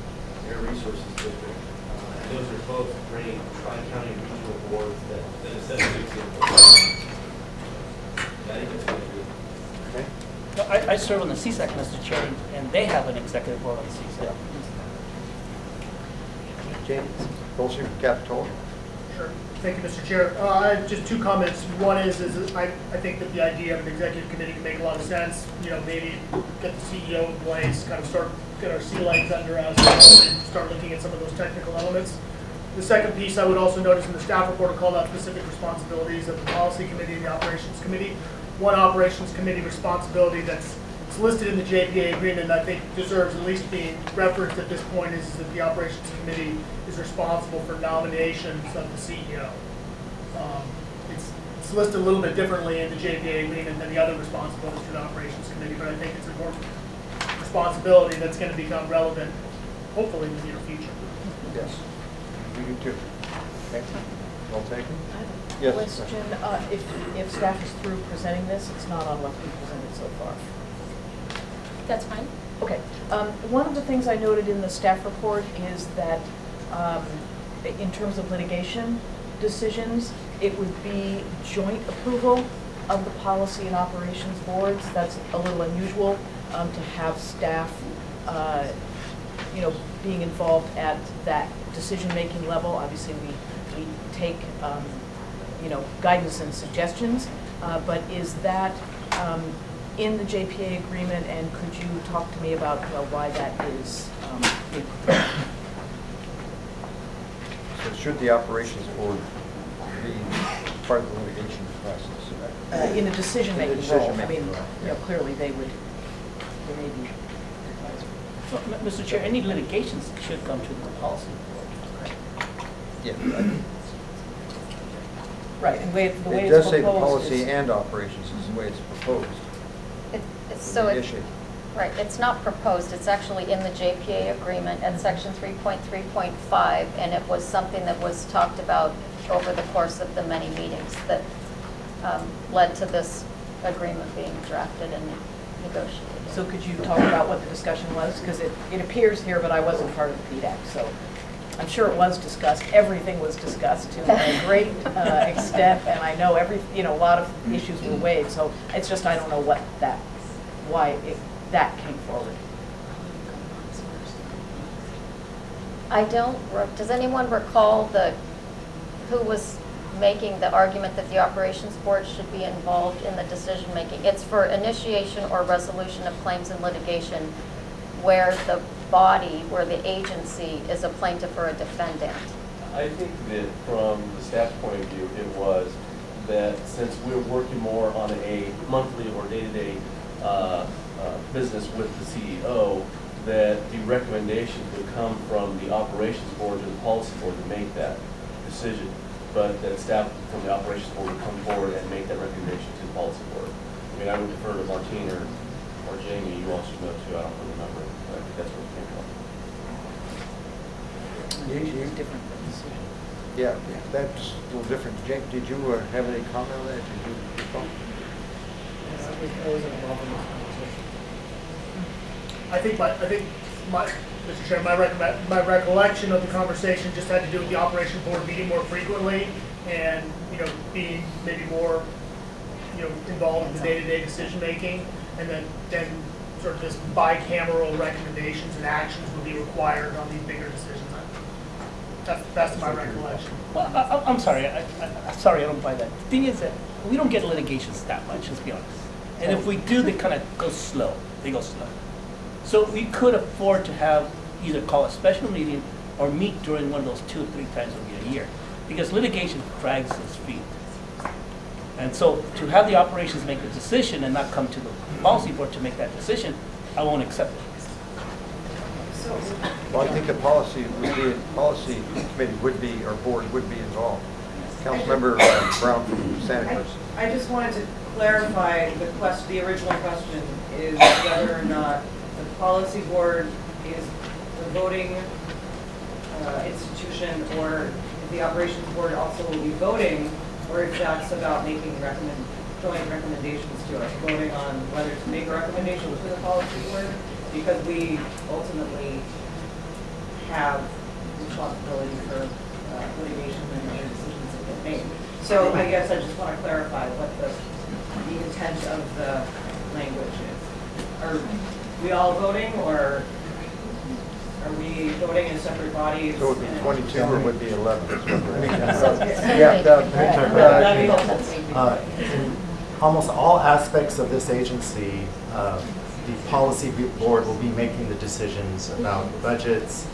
[SPEAKER 14] Air Resources District. And those are both great tri-county regional boards that necessitate the I think it's going to be.
[SPEAKER 1] Okay.
[SPEAKER 6] I serve on the CSAC, Mr. Chair, and they have an executive board on the CSAC.
[SPEAKER 1] James Bolsher from Capitola.
[SPEAKER 3] Sure. Thank you, Mr. Chair. I have just 2 comments. One is I think that the idea of an executive committee can make a lot of sense. You know, maybe get the CEO in place, kind of get our sea legs under us, and start looking at some of those technical elements. The second piece I would also notice in the staff report called out specific responsibilities of the policy committee and the operations committee. One operations committee responsibility that's listed in the JPA agreement, I think deserves at least being referenced at this point, is that the operations committee is responsible for nominations of the CEO. It's listed a little bit differently in the JPA agreement than the other responsibilities for the operations committee, but I think it's an important responsibility that's going to become relevant, hopefully in the near future.
[SPEAKER 1] Yes, we do too. Okay, well taken.
[SPEAKER 5] I have a question. If staff is through presenting this, it's not on what's been presented so far.
[SPEAKER 13] That's fine.
[SPEAKER 5] Okay. One of the things I noted in the staff report is that in terms of litigation decisions, it would be joint approval of the policy and operations boards. That's a little unusual to have staff, being involved at that decision-making level. Obviously, we take, guidance and suggestions, but is that in the JPA agreement, and could you talk to me about why that is being prepared?
[SPEAKER 1] So should the operations board be part of the litigation process?
[SPEAKER 5] In a decision-making role. I
[SPEAKER 1] decision-making
[SPEAKER 5] mean,
[SPEAKER 1] role,
[SPEAKER 5] clearly they may be.
[SPEAKER 6] So, Mr. Chair, any litigations should come to the policy.
[SPEAKER 1] Yeah.
[SPEAKER 5] Right, and the way
[SPEAKER 1] It
[SPEAKER 5] it's
[SPEAKER 1] does say
[SPEAKER 5] proposed
[SPEAKER 1] policy
[SPEAKER 5] is-
[SPEAKER 1] and operations is the way it's proposed.
[SPEAKER 15] So
[SPEAKER 1] The
[SPEAKER 15] it's,
[SPEAKER 1] issue.
[SPEAKER 15] right, it's not proposed, it's actually in the JPA agreement at section 3.3.5, and it was something that was talked about over the course of the many meetings that led to this agreement being drafted and negotiated.
[SPEAKER 5] So could you talk about what the discussion was? Because it appears here, but I wasn't part of the PDAC, so I'm sure it was discussed. Everything was discussed to a great extent, and I know a lot of issues were weighed, so it's just I don't know why that came forward.
[SPEAKER 15] I don't, does anyone recall who was making the argument that the operations board should be involved in the decision making? It's for initiation or resolution of claims and litigation where the body, where the agency is a plaintiff or a defendant.
[SPEAKER 14] I think that from the staff's point of view, it was that since we're working more on a monthly or day-to-day business with the CEO, that the recommendations would come from the operations board to the policy board to make that decision, but that staff from the operations board would come forward and make that recommendation to the policy board. I mean, I would defer to Martine or Jamie, you all should know too, I don't really remember, but I think that's where it came from.
[SPEAKER 5] Different decision.
[SPEAKER 1] Yeah, that's a little different. Jake, did you have any comment on that? Did you recall?
[SPEAKER 3] I think Mr. Chair, my recollection of the conversation just had to do with the operation board meeting more frequently and, being maybe more, involved in the day-to-day decision making, and then sort of this bicameral recommendations and actions would be required on these bigger decisions. That's my recollection.
[SPEAKER 6] Well, I'm sorry. I'm sorry, I don't buy that. The thing is that we don't get litigations that much, let's be honest. And if we do, they kind of go slow. They go slow. So we could afford to have either call a special meeting or meet during one of those 2 or 3 times a year, because litigation drags its feet. And so to have the operations make the decision and not come to the policy board to make that decision, I won't accept it.
[SPEAKER 1] Well, I think the policy committee would be, or board would be involved. Councilmember Brown from Santa Cruz.
[SPEAKER 4] I just wanted to clarify the original question is whether or not the policy board is the voting institution, or if the operations board also will be voting, or if that's about making joint recommendations to us, voting on whether to make a recommendation to the policy board, because we ultimately have responsibility for litigation and other decisions that get made. So I guess I just want to clarify what the intent of the language is. Are we all voting, or are we voting in separate bodies?
[SPEAKER 1] So it would be 22 or would be 11?
[SPEAKER 10] In almost all aspects of this agency, the policy board will be making the decisions about budgets,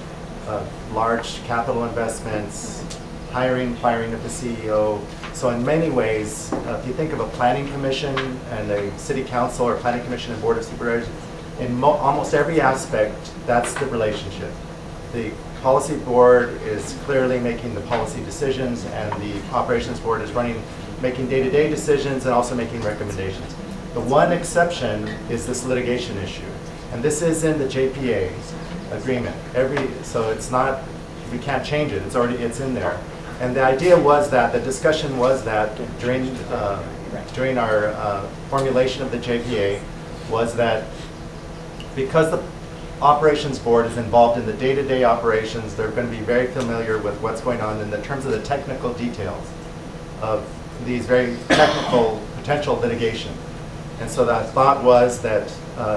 [SPEAKER 10] large capital investments, hiring, firing of the CEO. So in many ways, if you think of a planning commission and a city council or planning commission and board of supervisors, in almost every aspect, that's the relationship. The policy board is clearly making the policy decisions, and the operations board is making day-to-day decisions and also making recommendations. The one exception is this litigation issue, and this is in the JPA agreement. So it's not, we can't change it. It's in there. And the idea was that, the discussion was that during our formulation of the JPA was that because the operations board is involved in the day-to-day operations, they're going to be very familiar with what's going on in the terms of the technical details of these very technical potential litigation. And so the thought was that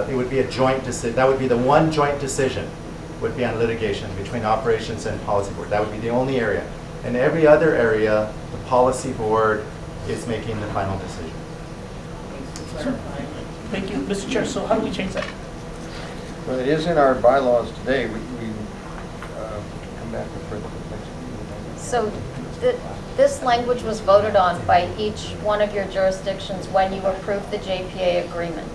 [SPEAKER 10] it would be a joint decision. That would be the one joint decision would be on litigation between operations and policy board. That would be the only area. In every other area, the policy board is making the final decision.
[SPEAKER 6] Thank you, Mr. Chair. So how do we change that?
[SPEAKER 1] Well, it is in our bylaws today. We come back with further.
[SPEAKER 15] So this language was voted on by each one of your jurisdictions when you approved the JPA agreement.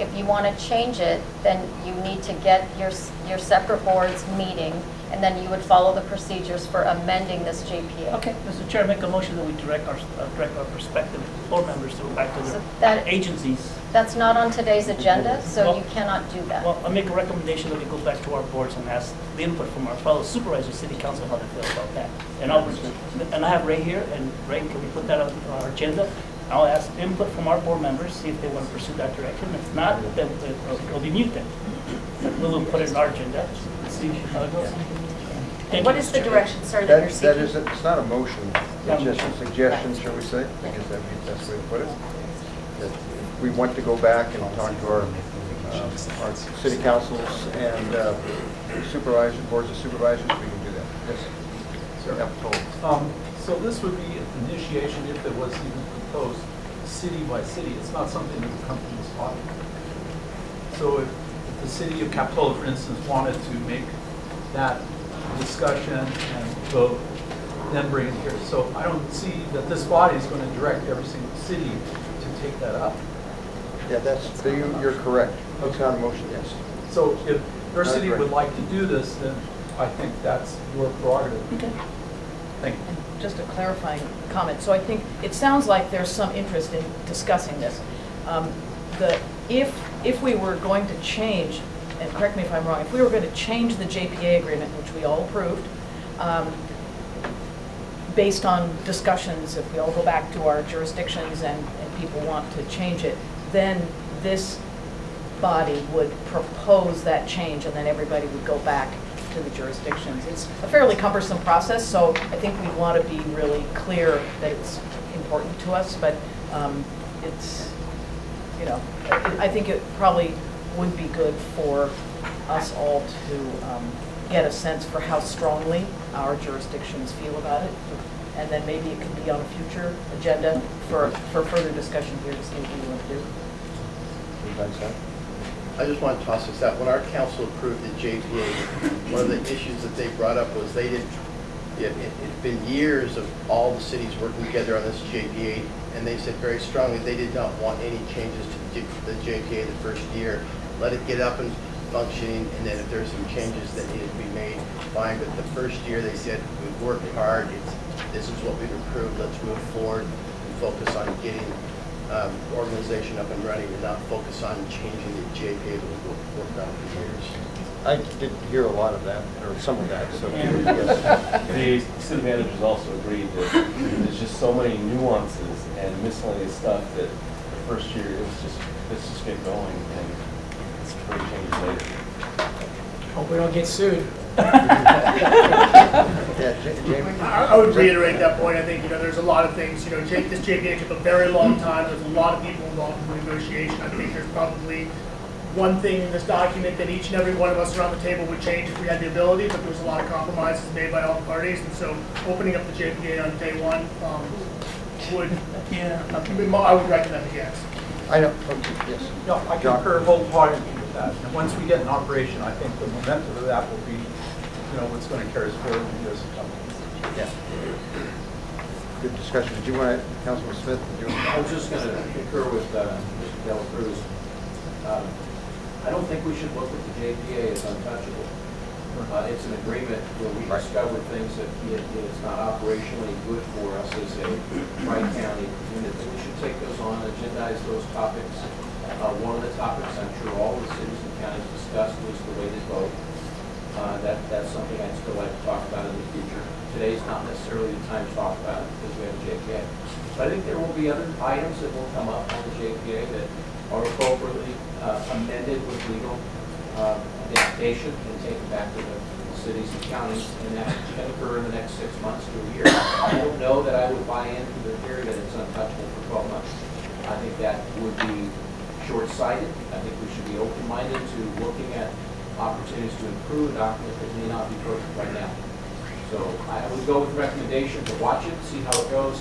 [SPEAKER 15] If you want to change it, then you need to get your separate boards meeting, and then you would follow the procedures for amending this JPA.
[SPEAKER 6] Okay, Mr. Chair, make a motion that we direct our prospective board members to go back to
[SPEAKER 15] So
[SPEAKER 6] their agencies.
[SPEAKER 15] That's not on today's agenda, so
[SPEAKER 6] Well-
[SPEAKER 15] you cannot do that.
[SPEAKER 6] Well, I'll make a recommendation that we go back to our boards and ask the input from our fellow supervisors, city council, how they feel about that. And I have Ray here, and Ray, can we put that on our agenda? I'll ask input from our board members, see if they want to pursue that direction. If not, then it'll be mute then. We'll put it in our agenda, and see how it goes. Thank
[SPEAKER 5] What
[SPEAKER 6] you,
[SPEAKER 5] is
[SPEAKER 6] Mr.
[SPEAKER 5] the
[SPEAKER 6] Chair.
[SPEAKER 5] direction, sir, that you're
[SPEAKER 1] That
[SPEAKER 5] seeking?
[SPEAKER 1] is, it's not a motion, it's just a suggestion, shall we say? I guess that would be the best way to put it. That if we want to go back and talk to our city councils and supervisors, boards of supervisors, we can do that. Yes. Sir.
[SPEAKER 12] So this would be an initiation, if there was even proposed, city by city. It's not something that would come from this body. So if the city of Capitola, for instance, wanted to make that discussion and vote, then bring it here. So I don't see that this body is going to direct every single city to take that up.
[SPEAKER 1] Yeah, you're correct. It's not a motion, yes.
[SPEAKER 12] So if your city would like to do this, then I think that's your prerogative.
[SPEAKER 6] Okay.
[SPEAKER 12] Thank you.
[SPEAKER 5] Just a clarifying comment. So I think it sounds like there's some interest in discussing this. If we were going to change, and correct me if I'm wrong, if we were going to change the JPA agreement, which we all approved, based on discussions, if we all go back to our jurisdictions and people want to change it, then this body would propose that change, and then everybody would go back to the jurisdictions. It's a fairly cumbersome process, so I think we want to be really clear that it's important to us, but it's, you know, I think it probably would be good for us all to get a sense for how strongly our jurisdictions feel about it, and then maybe it can be on a future agenda for further discussion here to see what we want to do.
[SPEAKER 16] I just want to toss this out. When our council approved the JPA, one of the issues that they brought up was it's been years of all the cities working together on this JPA, and they said very strongly they did not want any changes to the JPA the first year. Let it get up and functioning, and then if there's some changes that needed to be made, fine. But the first year they said, we've worked hard, this is what we've approved, let's move forward and focus on getting organization up and running and not focus on changing the JPA that we've worked on for years.
[SPEAKER 1] I did hear a lot of that, or some of that, so yes.
[SPEAKER 14] The city managers also agreed that there's just so many nuances and miscellaneous stuff that the first year it was just, let's just get going and it's for change later.
[SPEAKER 7] Hope we don't get sued.
[SPEAKER 3] I would reiterate that point. I think, there's a lot of things, this JPA took a very long time. There's a lot of people involved in the negotiation. I think there's probably one thing in this document that each and every one of us around the table would change if we had the ability, but there's a lot of compromises made by all parties. And so opening up the JPA on day one I would recommend against.
[SPEAKER 1] I know, okay, yes.
[SPEAKER 12] No, I concur wholeheartedly with that. And once we get in operation, I think the momentum of that will be, what's going to carry us forward in the years to come.
[SPEAKER 1] Yeah. Good discussion. Did you want to, Councilman Smith?
[SPEAKER 2] I was just going to concur with Mr. Dela Cruz. I don't think we should look at the JPA as untouchable. It's an agreement where we discovered things that it's not operationally good for us as a tri-county unit. We should take those on, agendize those topics. One of the topics I'm sure all the cities and counties discussed was the weighted vote. That's something I'd still like to talk about in the future. Today's not necessarily the time to talk about it because we have a JPA. But I think there will be other items that will come up on the JPA that are appropriately amended with legal identification and taken back to the cities and counties, and that can occur in the next 6 months to a year. I don't know that I would buy into the theory that it's untouchable for 12 months. I think that would be short-sighted. I think we should be open-minded to looking at opportunities to improve a document that may not be perfect right now. So I would go with the recommendation to watch it, see how it goes,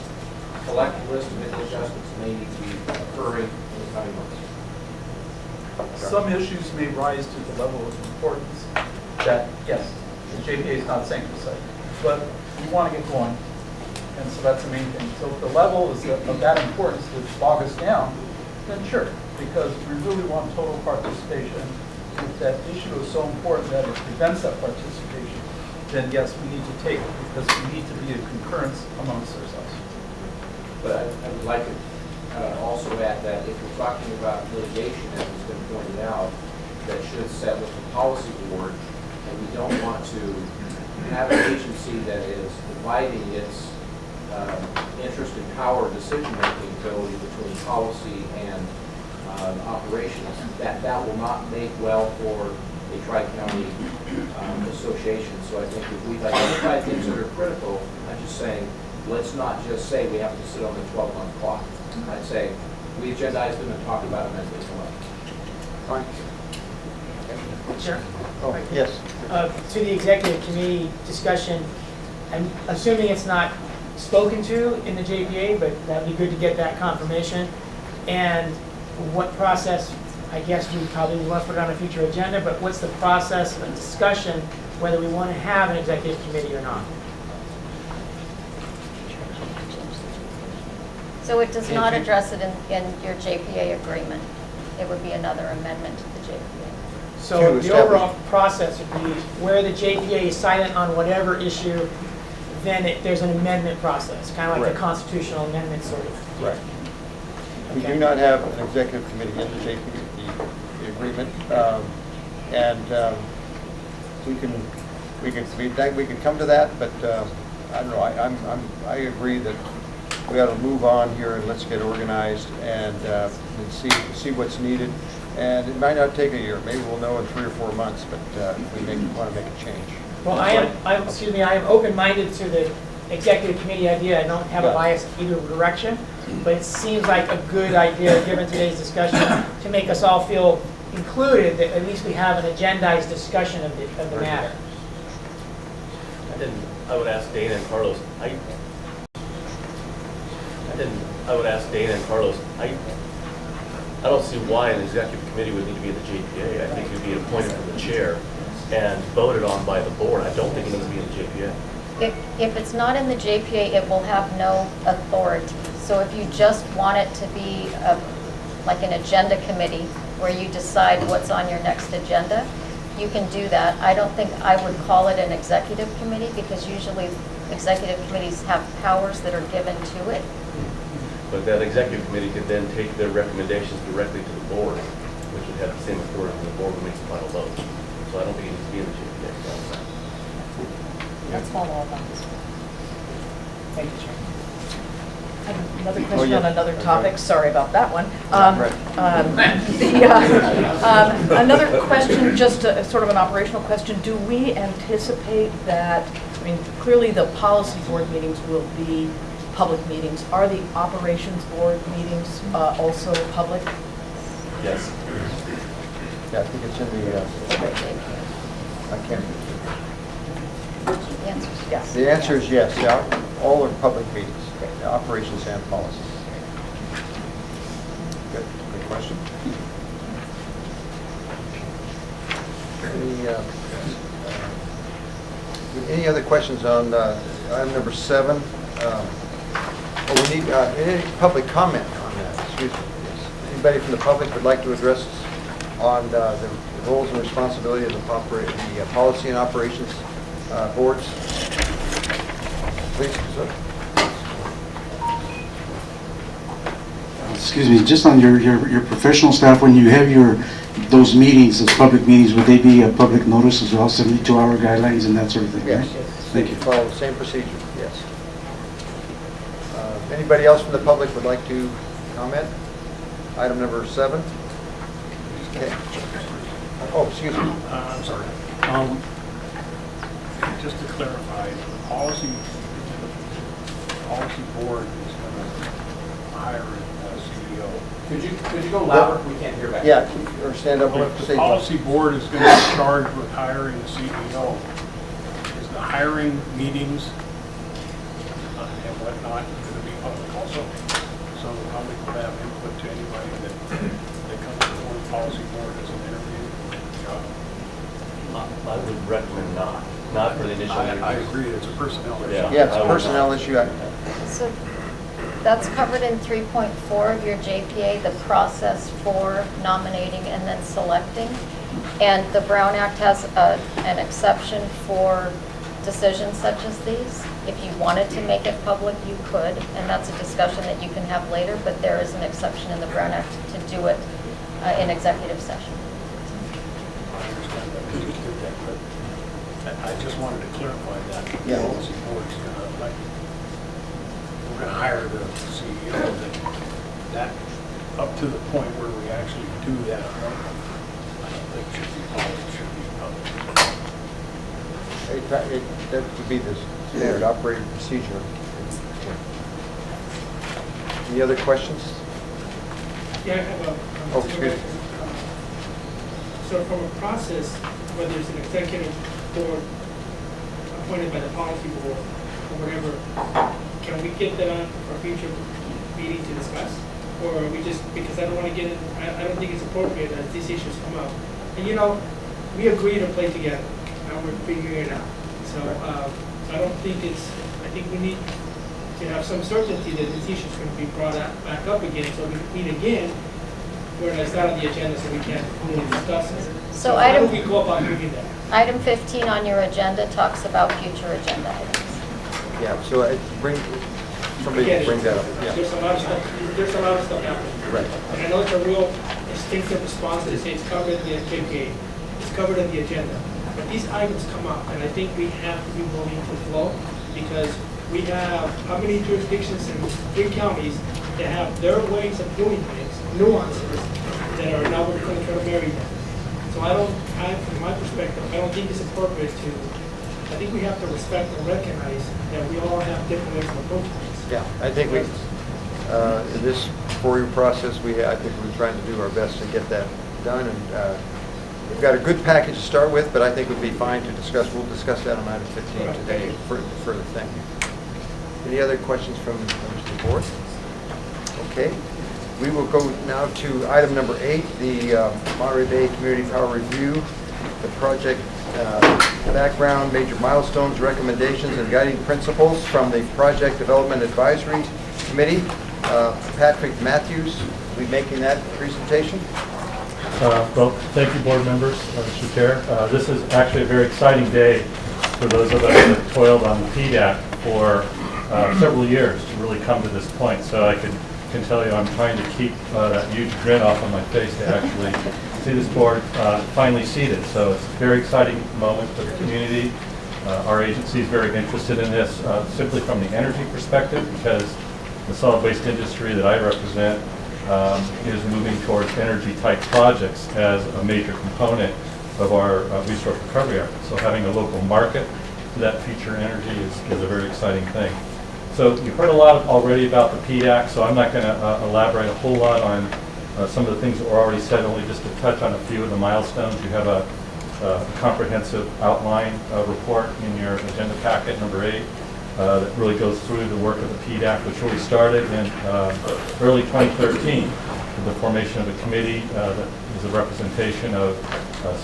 [SPEAKER 2] collect the list of any adjustments that may need to be occurring in the coming months.
[SPEAKER 12] Some issues may rise to the level of importance that, yes, the JPA is not sanctified, but we want to get going. And so that's the main thing. So if the level is of that importance to bog us down, then sure, because we really want total participation. If that issue is so important that it prevents that participation, then yes, we need to take it because we need to be a concurrence amongst ourselves.
[SPEAKER 2] But I would like to also add that if we're talking about litigation, as has been pointed out, that should set with the policy board, and we don't want to have an agency that is dividing its interest and power decision-making ability between policy and operations. That will not make well for a tri-county association. So I think if we've identified things that are critical, I'm just saying, let's not just say we have to sit on the 12-month clock. I'd say we agendize them and talk about them as they come up.
[SPEAKER 7] Fine. Sure.
[SPEAKER 10] Oh, yes.
[SPEAKER 7] To the executive committee discussion, I'm assuming it's not spoken to in the JPA, but that'd be good to get that confirmation. And what process, I guess we probably will put it on a future agenda, but what's the process of discussion whether we want to have an executive committee or not?
[SPEAKER 15] So it does not address it in your JPA agreement. It would be another amendment to the JPA.
[SPEAKER 7] So the overall process would be where the JPA is silent on whatever issue, then there's an amendment process, kind of like a constitutional amendment sort of.
[SPEAKER 17] Right. We do not have an executive committee in the JPA, the agreement, and we can come to that, but I don't know. I agree that we ought to move on here and let's get organized and see what's needed. And it might not take a year. Maybe we'll know in 3 or 4 months, but we want to make a change.
[SPEAKER 7] Well, I am open-minded to the executive committee idea. I don't have a bias either direction, but it seems like a good idea, given today's discussion, to make us all feel included, that at least we have an agendized discussion of the matter.
[SPEAKER 14] And I would ask Dana and Carlos, I don't see why an executive committee would need to be in the JPA. I think it would be appointed from the chair and voted on by the board. I don't think it needs to be in the JPA.
[SPEAKER 15] If it's not in the JPA, it will have no authority. So if you just want it to be like an agenda committee where you decide what's on your next agenda, you can do that. I don't think I would call it an executive committee because usually executive committees have powers that are given to it.
[SPEAKER 14] But that executive committee could then take their recommendations directly to the board, which would have the same authority as the board would make the final vote. So I don't think it needs to be in the JPA.
[SPEAKER 5] Let's follow up on this.
[SPEAKER 7] Thank you, Chair.
[SPEAKER 5] I have another question on another topic. Sorry about that one. Another question, just sort of an operational question. Do we anticipate that, I mean, clearly the policy board meetings will be public meetings. Are the operations board meetings also public?
[SPEAKER 14] Yes.
[SPEAKER 17] Yeah, I think it's in the, I can't.
[SPEAKER 15] The answer is yes.
[SPEAKER 17] The answer is yes. Yeah, all are public meetings, operations and policy. Good question. Any other questions on item number 7? We need any public comment on that. Excuse me. Yes. Anybody from the public would like to address us on the roles and responsibility of the policy and operations boards? Please, sir.
[SPEAKER 18] Excuse me, just on your professional staff, when you have those meetings, those public meetings, would they be a public notice as well, 72-hour guidelines and that sort of thing?
[SPEAKER 17] Yes.
[SPEAKER 18] Right? Thank you.
[SPEAKER 17] Follow the same procedure. Yes. Anybody else from the public would like to comment? Item number 7. Okay. Oh, excuse me.
[SPEAKER 23] I'm sorry. Just to clarify, the policy board is going to hire a CEO.
[SPEAKER 2] Could you go louder? We can't hear back.
[SPEAKER 17] Yeah, or stand up.
[SPEAKER 23] Well, if the policy board is going to be charged with hiring a CEO, is the hiring meetings and whatnot going to be public also? So the public will have input to anybody that comes forward. policy board as an interview?
[SPEAKER 14] I would recommend not for the initial interview.
[SPEAKER 23] I agree, it's a personnel issue.
[SPEAKER 17] Yeah, it's a personnel issue.
[SPEAKER 15] So that's covered in 3.4 of your JPA, the process for nominating and then selecting. And the Brown Act has an exception for decisions such as these. If you wanted to make it public, you could, and that's a discussion that you can have later, but there is an exception in the Brown Act to do it in executive session.
[SPEAKER 23] I understand that, you just did that, but I just wanted to clarify that.
[SPEAKER 17] Yeah.
[SPEAKER 23] The policy board's gonna, like, we're gonna hire the CEO, that up to the point where we actually do that appointment, I don't think should be public, should be public.
[SPEAKER 17] That would be the standard operating procedure. Any other questions?
[SPEAKER 7] Yeah, I have a.
[SPEAKER 17] Oh, excuse me.
[SPEAKER 7] So from a process, whether it's an executive board appointed by the policy board or whatever, can we get that on for future meeting to discuss? Or are we just, because I don't want to get in, I don't think it's appropriate as these issues come up. And you know, we agree to play together, and we're figuring it out. So I don't think it's, I think we need to have some certainty that this issue is going to be brought back up again, so we can meet again, where it's not on the agenda, so we can't really discuss it.
[SPEAKER 15] So
[SPEAKER 7] how do
[SPEAKER 15] item,
[SPEAKER 7] we go about doing that?
[SPEAKER 15] item 15 on your agenda talks about future agenda items.
[SPEAKER 17] Yeah, so somebody
[SPEAKER 7] Again,
[SPEAKER 17] bring that up. Yeah.
[SPEAKER 7] There's a lot of stuff happening.
[SPEAKER 17] Right.
[SPEAKER 7] And I know it's a real instinctive response to say it's covered in the JPA, it's covered in the agenda. But these items come up, and I think we have to be willing to flow, because we have how many jurisdictions in 3 counties that have their ways of doing things, nuances, that are now we're going to try to marry them. So from my perspective, I don't think it's appropriate to, I think we have to respect and recognize that we all have different ways of approaching things.
[SPEAKER 17] Yeah, I think in this 4-year process, I think we're trying to do our best to get that done. And we've got a good package to start with, but I think it would be fine to discuss. We'll discuss that on item 15 today for further thing. Any other questions from members of the board? Okay. We will go now to item number 8, the Monterey Bay Community Power Review, the project background, major milestones, recommendations, and guiding principles from the Project Development Advisory Committee. Patrick Matthews will be making that presentation.
[SPEAKER 8] Well, thank you, board members, Mr. Chair. This is actually a very exciting day for those of us that toiled on the PDAC for several years to really come to this point. So I can tell you I'm trying to keep that huge grin off on my face to actually see this board finally seated. So it's a very exciting moment for the community. Our agency is very interested in this simply from the energy perspective, because the solid waste industry that I represent is moving towards energy-type projects as a major component of our resource recovery effort. So having a local market to that future energy is a very exciting thing. So you've heard a lot already about the PDAC, so I'm not going to elaborate a whole lot on some of the things that were already said, only just to touch on a few of the milestones. You have a comprehensive outline report in your agenda packet, number 8. That really goes through the work of the PDAC, which really started in early 2013 with the formation of a committee that is a representation of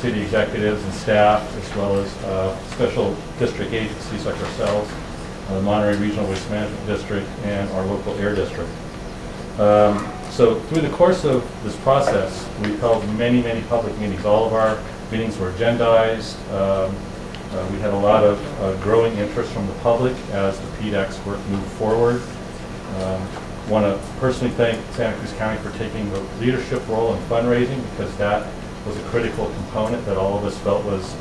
[SPEAKER 8] city executives and staff, as well as special district agencies like ourselves, the Monterey Regional Waste Management District, and our local air district. So through the course of this process, we've held many, many public meetings. All of our meetings were agendized. We had a lot of growing interest from the public as the PDAC's work moved forward. Want to personally thank Santa Cruz County for taking the leadership role in fundraising, because that was a critical component that all of us felt was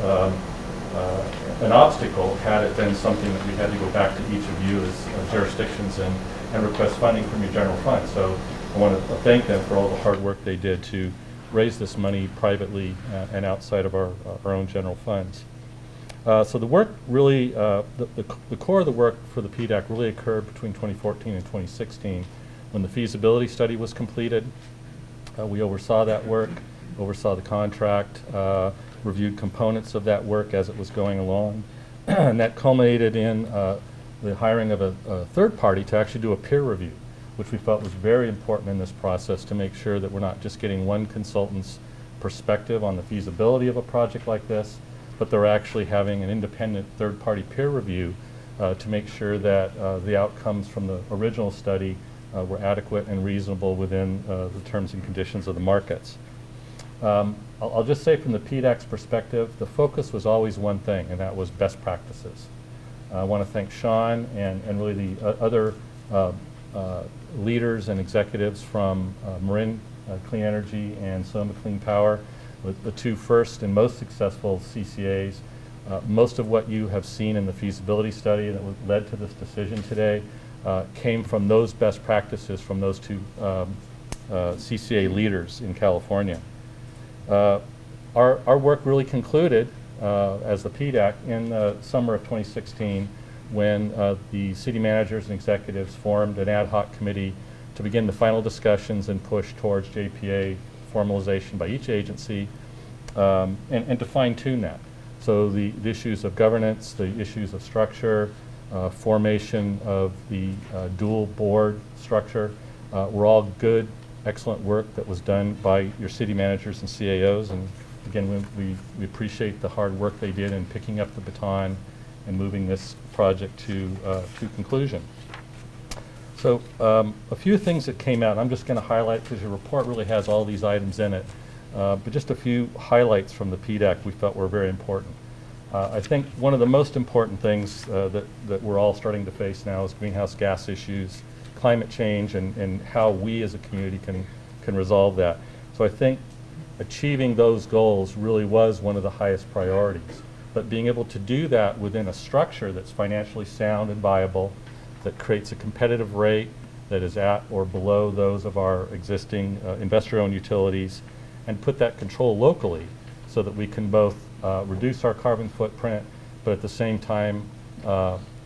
[SPEAKER 8] an obstacle had it been something that we had to go back to each of you as jurisdictions and request funding from your general fund. So I want to thank them for all the hard work they did to raise this money privately and outside of our own general funds. So the work really, the core of the work for the PDAC really occurred between 2014 and 2016 when the feasibility study was completed. We oversaw that work, oversaw the contract, reviewed components of that work as it was going along, and that culminated in the hiring of a third party to actually do a peer review, which we felt was very important in this process to make sure that we're not just getting one consultant's perspective on the feasibility of a project like this, but they're actually having an independent third-party peer review to make sure that the outcomes from the original study were adequate and reasonable within the terms and conditions of the markets. I'll just say from the PDAC's perspective, the focus was always one thing, and that was best practices. I want to thank Sean and really the other leaders and executives from Marin Clean Energy and Sonoma Clean Power, the two first and most successful CCAs. Most of what you have seen in the feasibility study that led to this decision today came from those best practices from those two CCA leaders in California. Our work really concluded as the PDAC in the summer of 2016 when the city managers and executives formed an ad hoc committee to begin the final discussions and push towards JPA formalization by each agency and to fine-tune that. So the issues of governance, the issues of structure, formation of the dual board structure were all good, excellent work that was done by your city managers and CAOs. And again, we appreciate the hard work they did in picking up the baton and moving this project to conclusion. So a few things that came out, I'm just going to highlight because your report really has all these items in it, but just a few highlights from the PDAC we felt were very important. I think one of the most important things that we're all starting to face now is greenhouse gas issues, climate change, and how we as a community can resolve that. So I think achieving those goals really was one of the highest priorities. But being able to do that within a structure that's financially sound and viable, that creates a competitive rate that is at or below those of our existing investor-owned utilities, and put that control locally so that we can both reduce our carbon footprint, but at the same time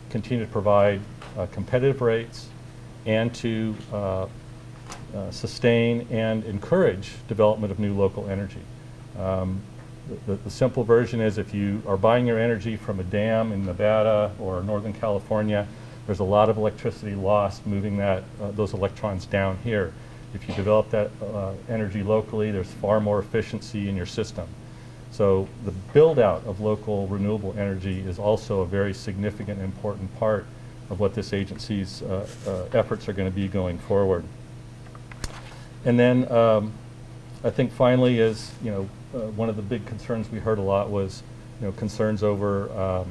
[SPEAKER 8] continue to provide competitive rates and to sustain and encourage development of new local energy. The simple version is if you are buying your energy from a dam in Nevada or Northern California, there's a lot of electricity lost moving those electrons down here. If you develop that energy locally, there's far more efficiency in your system. So the build out of local renewable energy is also a very significant and important part of what this agency's efforts are going to be going forward. And then I think finally is, one of the big concerns we heard a lot was, concerns over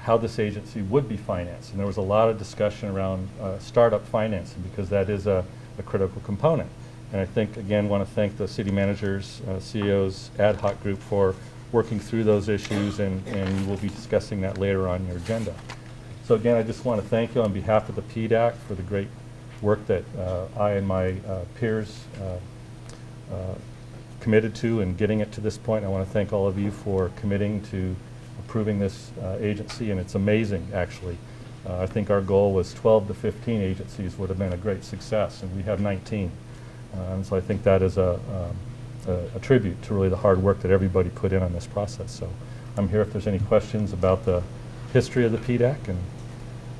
[SPEAKER 8] how this agency would be financed. And there was a lot of discussion around startup financing because that is a critical component. And I think, again, want to thank the city managers, CEOs ad hoc group for working through those issues, and we will be discussing that later on your agenda. So again, I just want to thank you on behalf of the PDAC for the great work that I and my peers committed to and getting it to this point. I want to thank all of you for committing to approving this agency, and it's amazing, actually. I think our goal was 12 to 15 agencies would have been a great success, and we have 19. And so I think that is a tribute to really the hard work that everybody put in on this process. So I'm here if there's any questions about the history of the PDAC, and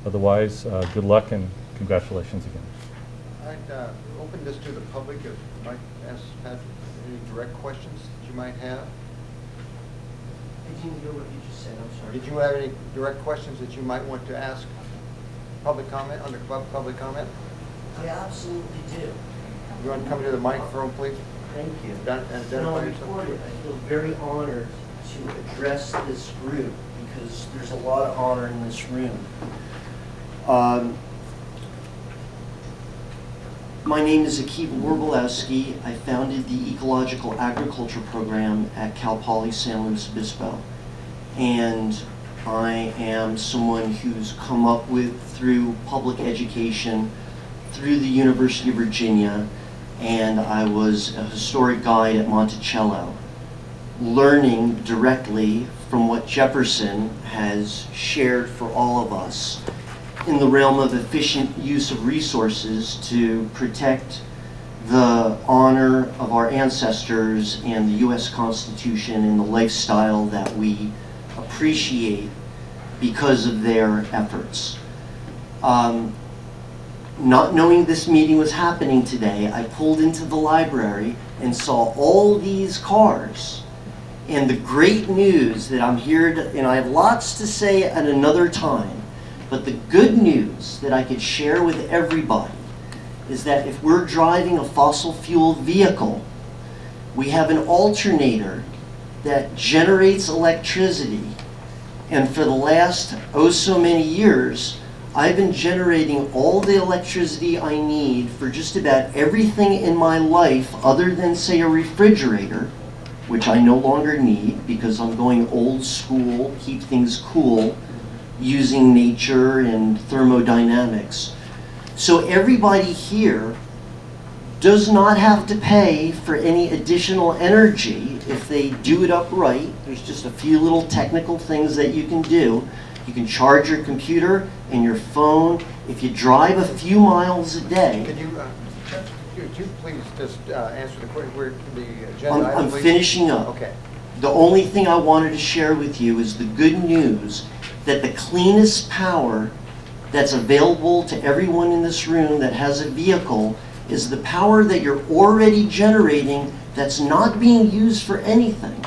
[SPEAKER 8] otherwise, good luck and congratulations again.
[SPEAKER 17] I'd open this to the public if you might ask Pat any direct questions that you might have.
[SPEAKER 19] I didn't hear what you just said, I'm sorry.
[SPEAKER 17] Did you have any direct questions that you might want to ask public comment, under public comment?
[SPEAKER 19] I absolutely do.
[SPEAKER 17] You want to come to the microphone, please?
[SPEAKER 19] Thank you.
[SPEAKER 17] Identify yourself.
[SPEAKER 19] I feel very honored to address this group because there's a lot of honor in this room. My name is Akiva Warbolowski. I founded the Ecological Agriculture Program at Cal Poly San Luis Obispo. And I am someone who's come up with, through public education, through the University of Virginia, and I was a historic guide at Monticello, learning directly from what Jefferson has shared for all of us in the realm of efficient use of resources to protect the honor of our ancestors and the U.S. Constitution and the lifestyle that we appreciate because of their efforts. Not knowing this meeting was happening today, I pulled into the library and saw all these cars. And the great news that I'm here to, and I have lots to say at another time, but the good news that I could share with everybody is that if we're driving a fossil fuel vehicle, we have an alternator that generates electricity. And for the last so many years, I've been generating all the electricity I need for just about everything in my life other than, say, a refrigerator, which I no longer need because I'm going old school, keep things cool, using nature and thermodynamics. So everybody here does not have to pay for any additional energy if they do it upright. There's just a few little technical things that you can do. You can charge your computer and your phone. If you drive a few miles a day.
[SPEAKER 17] Could you please just answer the question? Where the agenda item,
[SPEAKER 19] I'm
[SPEAKER 17] please?
[SPEAKER 19] finishing up.
[SPEAKER 17] Okay.
[SPEAKER 19] The only thing I wanted to share with you is the good news that the cleanest power that's available to everyone in this room that has a vehicle is the power that you're already generating that's not being used for anything,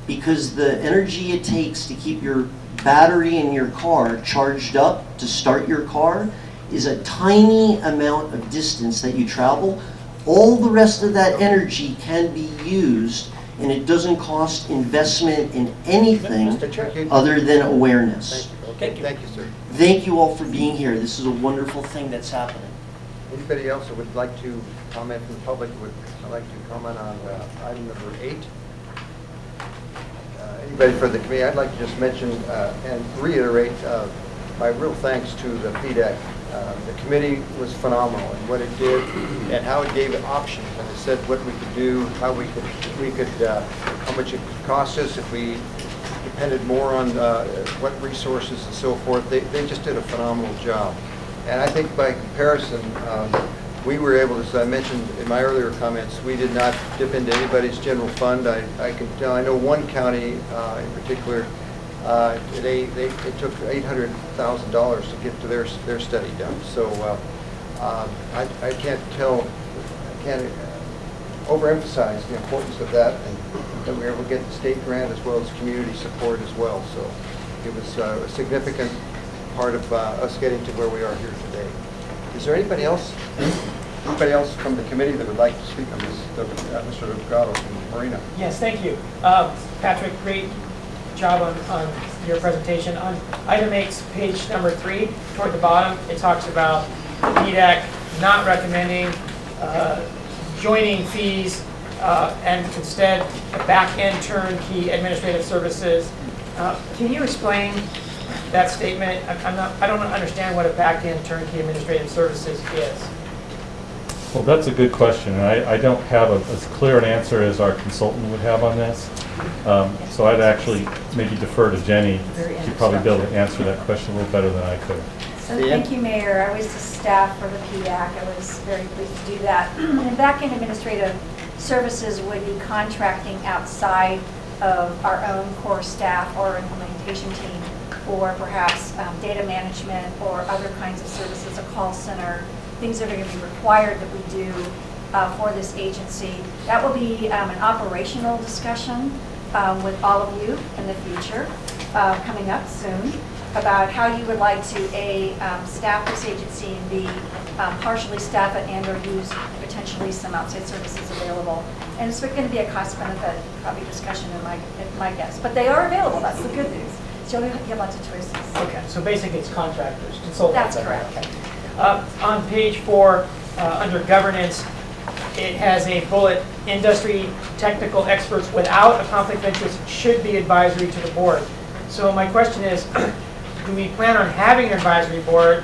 [SPEAKER 19] because the energy it takes to keep your battery in your car charged up to start your car is a tiny amount of distance that you travel. All the rest of that energy can be used, and it doesn't cost investment in anything other than awareness.
[SPEAKER 17] Thank you, sir.
[SPEAKER 19] Thank you all for being here. This is a wonderful thing that's happening.
[SPEAKER 17] Anybody else that would like to comment from the public would like to comment on item number 8? Anybody for the committee? I'd like to just mention and reiterate my real thanks to the PDAC. The committee was phenomenal in what it did and how it gave options, and it said what we could do, how how much it could cost us if we depended more on what resources and so forth. They just did a phenomenal job. And I think by comparison, we were able, as I mentioned in my earlier comments, we did not dip into anybody's general fund. I can tell, I know one county in particular, it took $800,000 to get to their study done. So I can't overemphasize the importance of that, and that we were able to get the state grant as well as community support as well. So it was a significant part of us getting to where we are here today. Is there anybody else? Anybody else from the committee that would like to speak on this? Mr. Delgado from Marina.
[SPEAKER 7] Yes, thank you. Patrick, great job on your presentation. On item 8, page number 3, toward the bottom, it talks about PDAC not recommending joining fees and instead a back-end turnkey administrative services. Can you explain that statement? I don't understand what a back-end turnkey administrative services is.
[SPEAKER 8] Well, that's a good question, and I don't have as clear an answer as our consultant would have on this. So I'd actually maybe defer to Jenny. She'd probably be able to answer that question a little better than I could.
[SPEAKER 20] So thank you, Mayor. I was the staff for the PDAC. I was very pleased to do that. And back-end administrative services would be contracting outside of our own core staff or implementation team, or perhaps data management or other kinds of services, a call center, things that are going to be required that we do for this agency. That will be an operational discussion with all of you in the future, coming up soon, about how you would like to staff this agency and be partially staff it and or use potentially some outside services available. And it's going to be a cost benefit probably discussion in my guess. But they are available, that's the good news. So you have lots of choices.
[SPEAKER 7] Okay, so basically it's contractors, consultants.
[SPEAKER 20] That's correct.
[SPEAKER 7] Okay. On page 4, under governance, it has a bullet, industry technical experts without a conflict of interest should be advisory to the board. So my question is, do we plan on having an advisory board?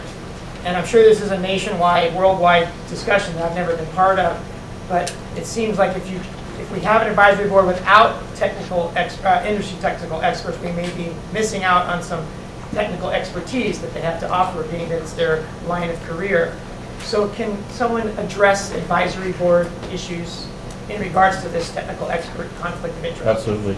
[SPEAKER 7] And I'm sure this is a nationwide, worldwide discussion that I've never been part of, but it seems like if we have an advisory board without industry technical experts, we may be missing out on some technical expertise that they have to offer, being that it's their line of career. So can someone address advisory board issues in regards to this technical expert conflict of interest?
[SPEAKER 8] Absolutely.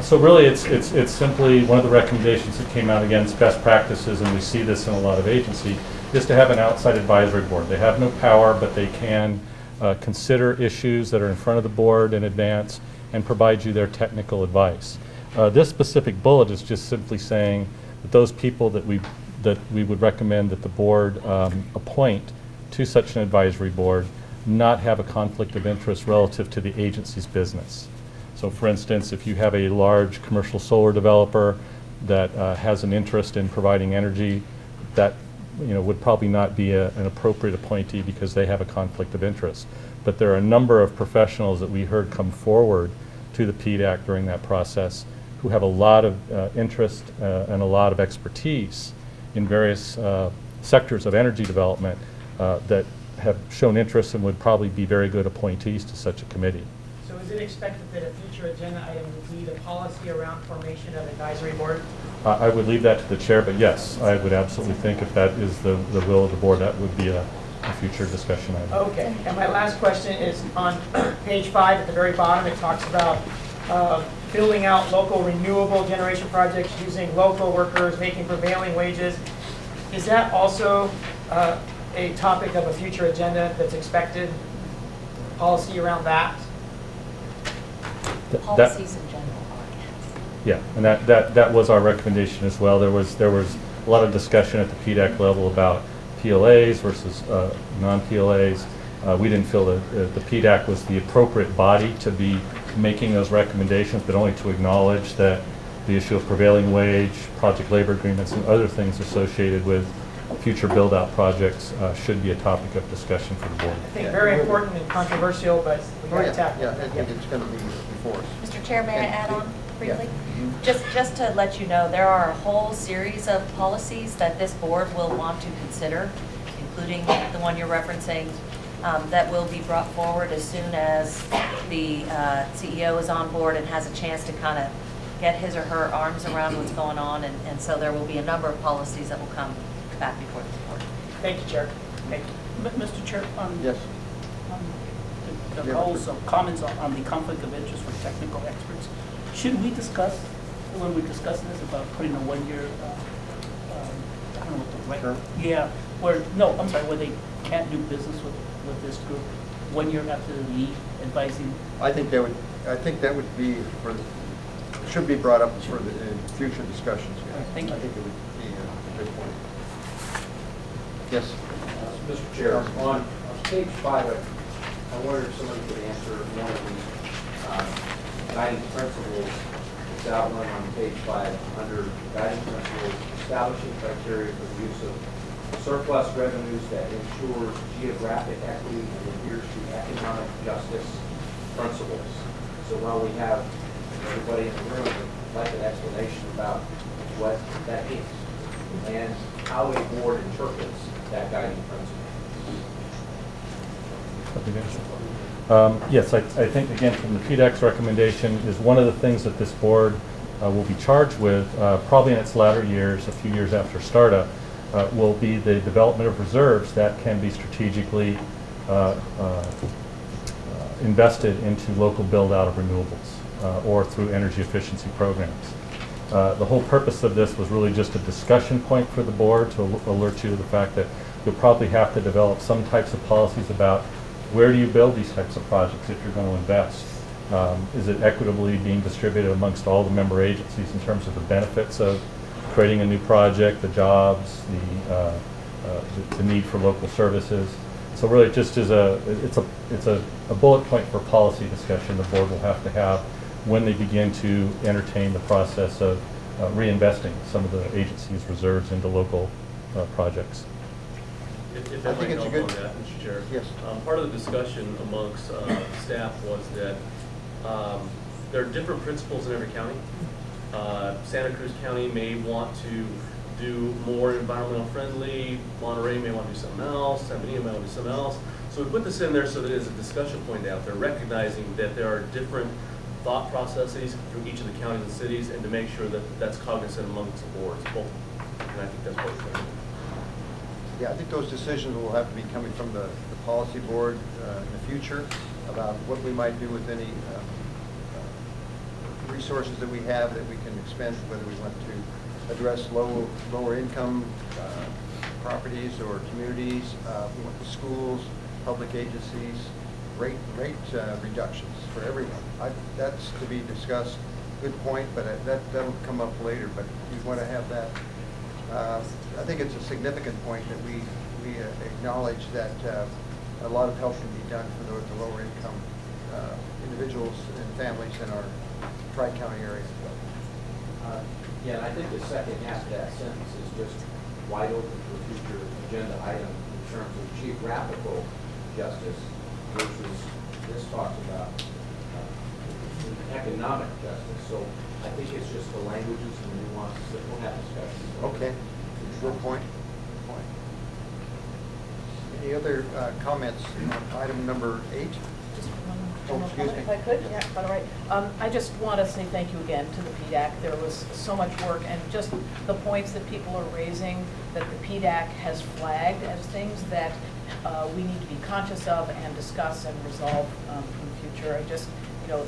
[SPEAKER 8] So really it's simply one of the recommendations that came out against best practices, and we see this in a lot of agencies, is to have an outside advisory board. They have no power, but they can consider issues that are in front of the board in advance and provide you their technical advice. This specific bullet is just simply saying that those people that we would recommend that the board appoint to such an advisory board not have a conflict of interest relative to the agency's business. So for instance, if you have a large commercial solar developer that has an interest in providing energy, that would probably not be an appropriate appointee because they have a conflict of interest. But there are a number of professionals that we heard come forward to the PDAC during that process who have a lot of interest and a lot of expertise in various sectors of energy development that have shown interest and would probably be very good appointees to such a committee.
[SPEAKER 7] So is it expected that a future agenda item would be the policy around formation of advisory board?
[SPEAKER 8] I would leave that to the chair, but yes, I would absolutely think if that is the will of the board, that would be a future discussion item.
[SPEAKER 7] Okay, and my last question is on page 5 at the very bottom. It talks about building out local renewable generation projects using local workers, making prevailing wages. Is that also a topic of a future agenda that's expected? Policy around that?
[SPEAKER 5] Policies in general are.
[SPEAKER 8] Yeah, and that was our recommendation as well. There was a lot of discussion at the PDAC level about PLAs versus non-PLAs. We didn't feel that the PDAC was the appropriate body to be making those recommendations, but only to acknowledge that the issue of prevailing wage, project labor agreements, and other things associated with future build-out projects should be a topic of discussion for the board.
[SPEAKER 7] I think very important and controversial, but we got to tackle it.
[SPEAKER 17] Yeah, I think it's going to be before us.
[SPEAKER 9] Mr. Chair, may I add on briefly?
[SPEAKER 17] Yeah.
[SPEAKER 9] Just to let you know, there are a whole series of policies that this board will want to consider, including the one you're referencing, that will be brought forward as soon as the CEO is on board and has a chance to kind of get his or her arms around what's going on. And so there will be a number of policies that will come back before this board.
[SPEAKER 7] Thank you, Chair. Thank you.
[SPEAKER 6] Mr. Chair,
[SPEAKER 17] Yes.
[SPEAKER 6] the calls of comments on the conflict of interest for technical experts. Should we discuss, when we discuss this, about putting a 1-year, I don't know what the right,
[SPEAKER 17] term?
[SPEAKER 6] Yeah, where they can't do business with this group 1 year after they leave, advising?
[SPEAKER 17] I think that would be should be brought up for the future discussions.
[SPEAKER 6] Thank you.
[SPEAKER 17] I think it would be a good point. Yes.
[SPEAKER 2] Mr. Chair, on page 5, I wondered if somebody could answer one of the guiding principles that's outlined on page 5 under guiding principles, establishing criteria for the use of surplus revenues that ensures geographic equity and adheres to economic justice principles. So while we have everybody in the room, I'd like an explanation about what that means and how a board interprets that guiding principle.
[SPEAKER 8] Yes, I think, again, from the PDAC's recommendation is one of the things that this board will be charged with, probably in its latter years, a few years after startup, will be the development of reserves that can be strategically invested into local build-out of renewables or through energy efficiency programs. The whole purpose of this was really just a discussion point for the board to alert you to the fact that you'll probably have to develop some types of policies about where do you build these types of projects if you're going to invest. Is it equitably being distributed amongst all the member agencies in terms of the benefits of creating a new project, the jobs, the need for local services? So really, it just is it's a bullet point for policy discussion the board will have to have when they begin to entertain the process of reinvesting some of the agency's reserves into local projects.
[SPEAKER 14] If I might help on that, Mr. Chair.
[SPEAKER 17] Yes.
[SPEAKER 14] Part of the discussion amongst staff was that there are different principles in every county. Santa Cruz County may want to do more environmental friendly, Monterey may want to do something else, San Benito may want to do something else. So we put this in there so that it is a discussion point out there, recognizing that there are different thought processes through each of the counties and cities, and to make sure that that's cognizant amongst the boards. And I think that's what we're doing.
[SPEAKER 17] Yeah, I think those decisions will have to be coming from the policy board in the future about what we might do with any resources that we have that we can expend, whether we want to address lower income properties or communities, schools, public agencies, rate reductions for everyone. That's to be discussed. Good point, but that'll come up later. But you want to have that. I think it's a significant point that we acknowledge that a lot of help can be done for the lower income individuals and families in our Tri-County area.
[SPEAKER 2] Yeah, and I think the second half of that sentence is just wide open for future agenda item in terms of geographical justice versus this talks about economic justice. So I think it's just the languages and the nuances that we'll have discussions.
[SPEAKER 17] Okay, good point. Any other comments on item number 8?
[SPEAKER 5] Just
[SPEAKER 17] Oh,
[SPEAKER 5] one
[SPEAKER 17] excuse
[SPEAKER 5] comment,
[SPEAKER 17] me.
[SPEAKER 5] if I could, yeah, by the way. I just want to say thank you again to the PDAC. There was so much work, and just the points that people are raising that the PDAC has flagged as things that we need to be conscious of and discuss and resolve in the future. I just,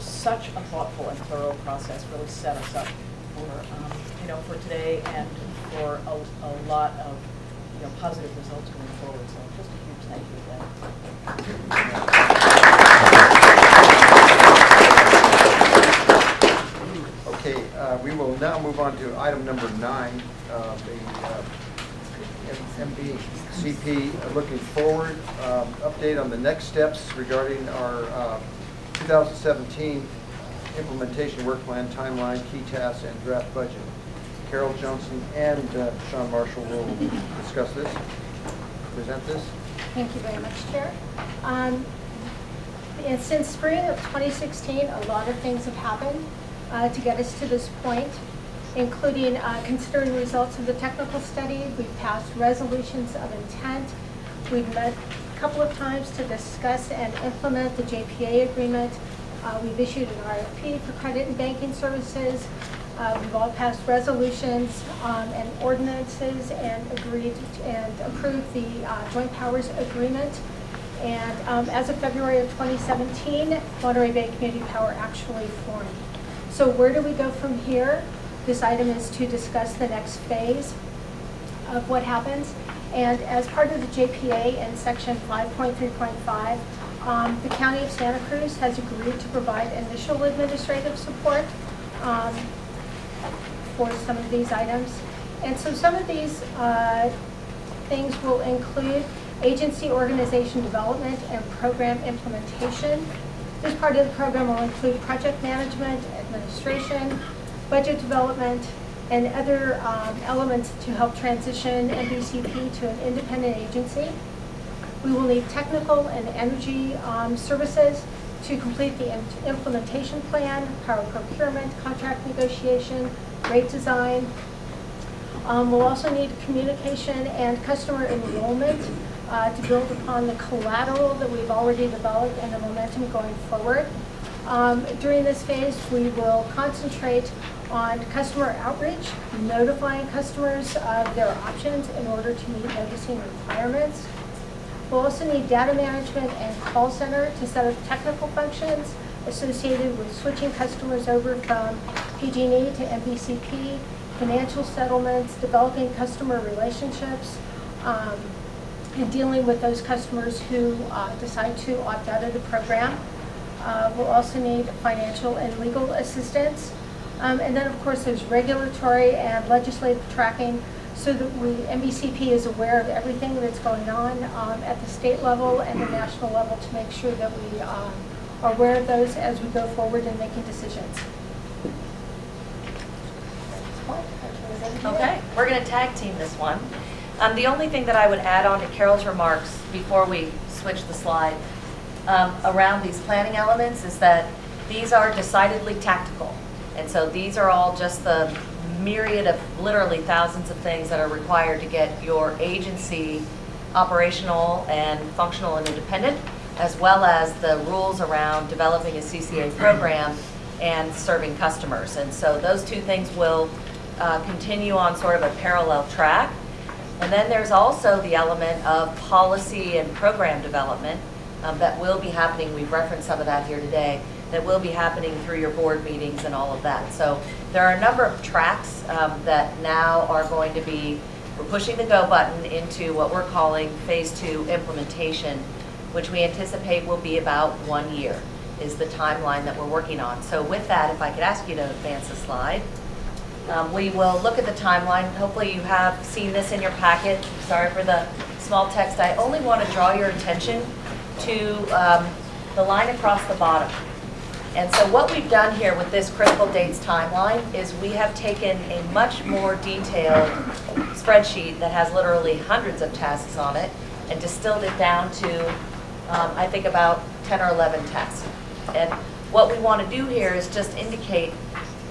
[SPEAKER 5] such a thoughtful and thorough process really set us up for, for today and for a lot of, positive results going forward. So just a huge thank you again.
[SPEAKER 17] Okay, we will now move on to item number 9, the MBCP looking forward, update on the next steps regarding our 2017 implementation work plan, timeline, key tasks, and draft budget. Carol Johnson and Sean Marshall will discuss this, present this.
[SPEAKER 13] Thank you very much, Chair. And since spring of 2016, a lot of things have happened to get us to this point, including considering the results of the technical study. We've passed resolutions of intent. We've met a couple of times to discuss and implement the JPA agreement. We've issued an RFP for credit and banking services. We've all passed resolutions and ordinances and agreed and approved the Joint Powers Agreement. And as of February of 2017, Monterey Bay Community Power actually formed. So where do we go from here? This item is to discuss the next phase of what happens. And as part of the JPA in section 5.3.5, the County of Santa Cruz has agreed to provide initial administrative support for some of these items. And so some of these things will include agency organization development and program implementation. This part of the program will include project management, administration, budget development, and other elements to help transition MBCP to an independent agency. We will need technical and energy services to complete the implementation plan, power procurement, contract negotiation, rate design. We'll also need communication and customer enrollment to build upon the collateral that we've already developed and the momentum going forward. During this phase, we will concentrate on customer outreach, notifying customers of their options in order to meet noticing requirements. We'll also need data management and call center to set up technical functions associated with switching customers over from PG&E to MBCP, financial settlements, developing customer relationships, and dealing with those customers who decide to opt out of the program. We'll also need financial and legal assistance. And then, of course, there's regulatory and legislative tracking so that MBCP is aware of everything that's going on at the state level and the national level to make sure that we are aware of those as we go forward in making decisions.
[SPEAKER 9] Okay, we're going to tag team this one. The only thing that I would add on to Carol's remarks before we switch the slide around these planning elements is that these are decidedly tactical. And so these are all just the myriad of literally thousands of things that are required to get your agency operational and functional and independent, as well as the rules around developing a CCA program and serving customers. And so those two things will continue on sort of a parallel track. And then there's also the element of policy and program development that will be happening. We've referenced some of that here today, that will be happening through your board meetings and all of that. So there are a number of tracks that now are going to be, we're pushing the go button into what we're calling phase 2 implementation, which we anticipate will be about 1 year, is the timeline that we're working on. So with that, if I could ask you to advance the slide. We will look at the timeline. Hopefully you have seen this in your packet. Sorry for the small text. I only want to draw your attention to the line across the bottom. And so what we've done here with this critical dates timeline is we have taken a much more detailed spreadsheet that has literally hundreds of tasks on it and distilled it down to, I think, about 10 or 11 tasks. And what we want to do here is just indicate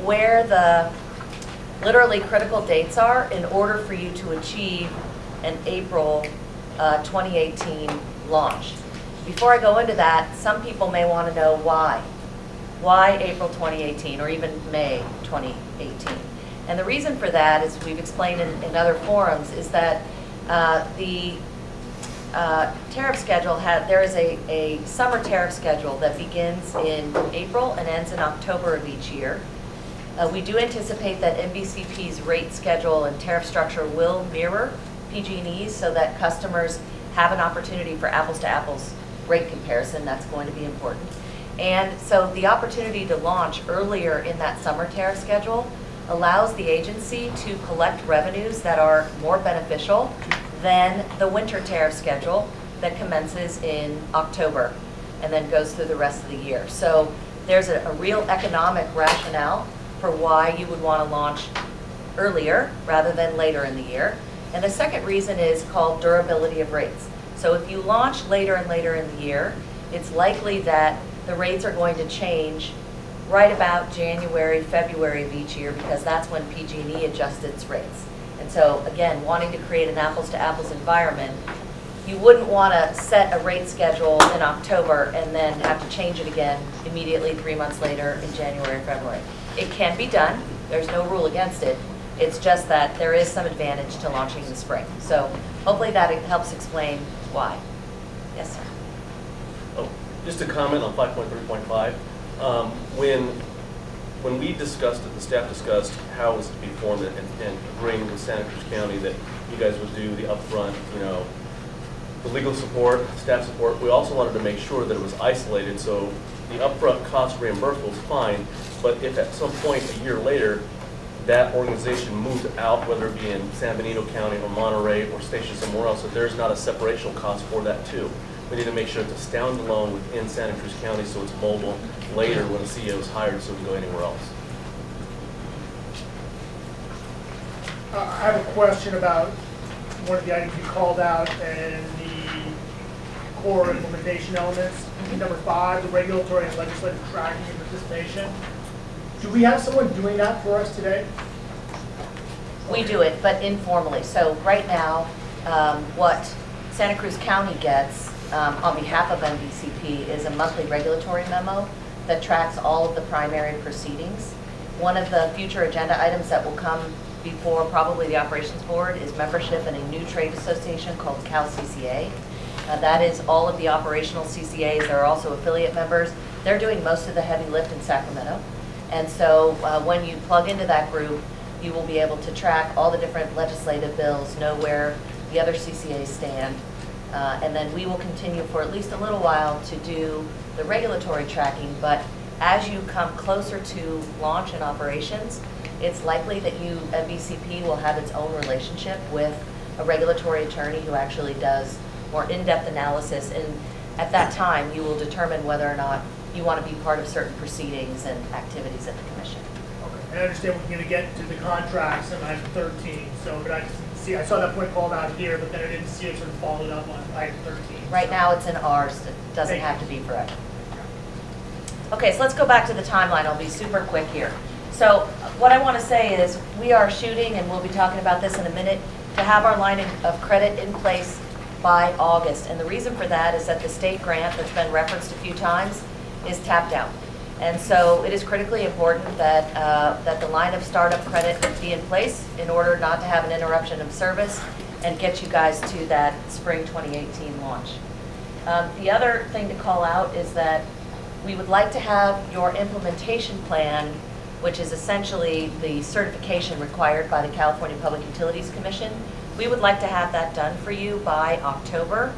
[SPEAKER 9] where the literally critical dates are in order for you to achieve an April 2018 launch. Before I go into that, some people may want to know why. Why April 2018 or even May 2018? And the reason for that, as we've explained in other forums, is that the tariff schedule, there is a summer tariff schedule that begins in April and ends in October of each year. We do anticipate that MVCP's rate schedule and tariff structure will mirror PG&E's so that customers have an opportunity for apples to apples rate comparison. That's going to be important. And so the opportunity to launch earlier in that summer tariff schedule allows the agency to collect revenues that are more beneficial than the winter tariff schedule that commences in October and then goes through the rest of the year. So there's a real economic rationale for why you would want to launch earlier rather than later in the year. And the second reason is called durability of rates. So if you launch later and later in the year, it's likely that the rates are going to change right about January, February of each year, because that's when PG&E adjusts its rates. And so again, wanting to create an apples to apples environment, you wouldn't want to set a rate schedule in October and then have to change it again immediately 3 months later in January or February. It can be done. There's no rule against it. It's just that there is some advantage to launching in the spring. So hopefully that helps explain why. Yes, sir.
[SPEAKER 11] Oh, just to comment on 5.3.5. When we discussed it, the staff discussed how it was to be formed and agreeing with Santa Cruz County that you guys would do the upfront, the legal support, staff support. We also wanted to make sure that it was isolated, so the upfront cost reimbursement was fine, but if at some point a year later that organization moved out, whether it be in San Benito County or Monterey or stationed somewhere else, that there's not a separational cost for that too. We need to make sure it's a standalone within Santa Cruz County so it's mobile later when the CEO is hired so it can go anywhere else.
[SPEAKER 3] I have a question about one of the items you called out and the core implementation elements. Number 5, the regulatory and legislative tracking and participation. Do we have someone doing that for us today?
[SPEAKER 9] We do it, but informally. So right now, what Santa Cruz County gets on behalf of MVCP is a monthly regulatory memo that tracks all of the primary proceedings. One of the future agenda items that will come before probably the operations board is membership in a new trade association called CalCCA. That is all of the operational CCAs. There are also affiliate members. They're doing most of the heavy lift in Sacramento. And so when you plug into that group, you will be able to track all the different legislative bills, know where the other CCAs stand. And then we will continue for at least a little while to do the regulatory tracking. But as you come closer to launch and operations, it's likely that MVCP will have its own relationship with a regulatory attorney who actually does more in-depth analysis. And at that time, you will determine whether or not you want to be part of certain proceedings and activities at the commission.
[SPEAKER 3] Okay. And I understand we're going to get to the contracts in item 13. So, but I saw that point called out here, but then I didn't see it sort of followed up on item 13.
[SPEAKER 9] Right now, it's in ours. It doesn't have to be forever. Okay, so let's go back to the timeline. I'll be super quick here. So what I want to say is we are shooting, and we'll be talking about this in a minute, to have our line of credit in place by August. And the reason for that is that the state grant that's been referenced a few times is tapped out. And so it is critically important that, that the line of startup credit be in place in order not to have an interruption of service and get you guys to that spring 2018 launch. The other thing to call out is that we would like to have your implementation plan, which is essentially the certification required by the California Public Utilities Commission. We would like to have that done for you by October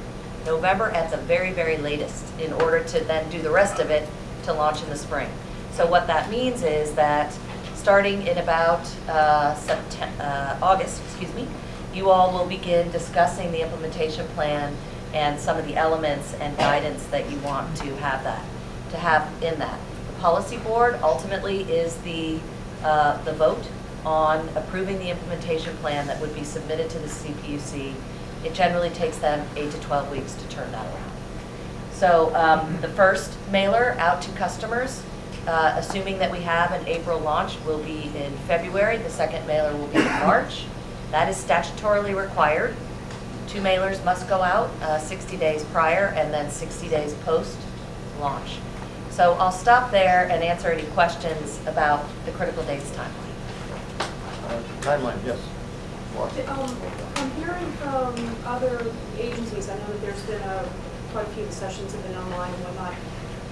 [SPEAKER 9] November at the very, very latest, in order to then do the rest of it to launch in the spring. So what that means is that starting in about August, you all will begin discussing the implementation plan and some of the elements and guidance that you want to have in that. The policy board ultimately is the vote on approving the implementation plan that would be submitted to the CPUC. It generally takes them 8 to 12 weeks to turn that around. So the first mailer out to customers, assuming that we have an April launch, will be in February. The second mailer will be in March. That is statutorily required. 2 mailers must go out 60 days prior and then 60 days post-launch. So I'll stop there and answer any questions about the critical dates timeline.
[SPEAKER 17] Timeline, yes.
[SPEAKER 4] I'm hearing from other agencies, I know that there's been quite a few sessions have been online and whatnot.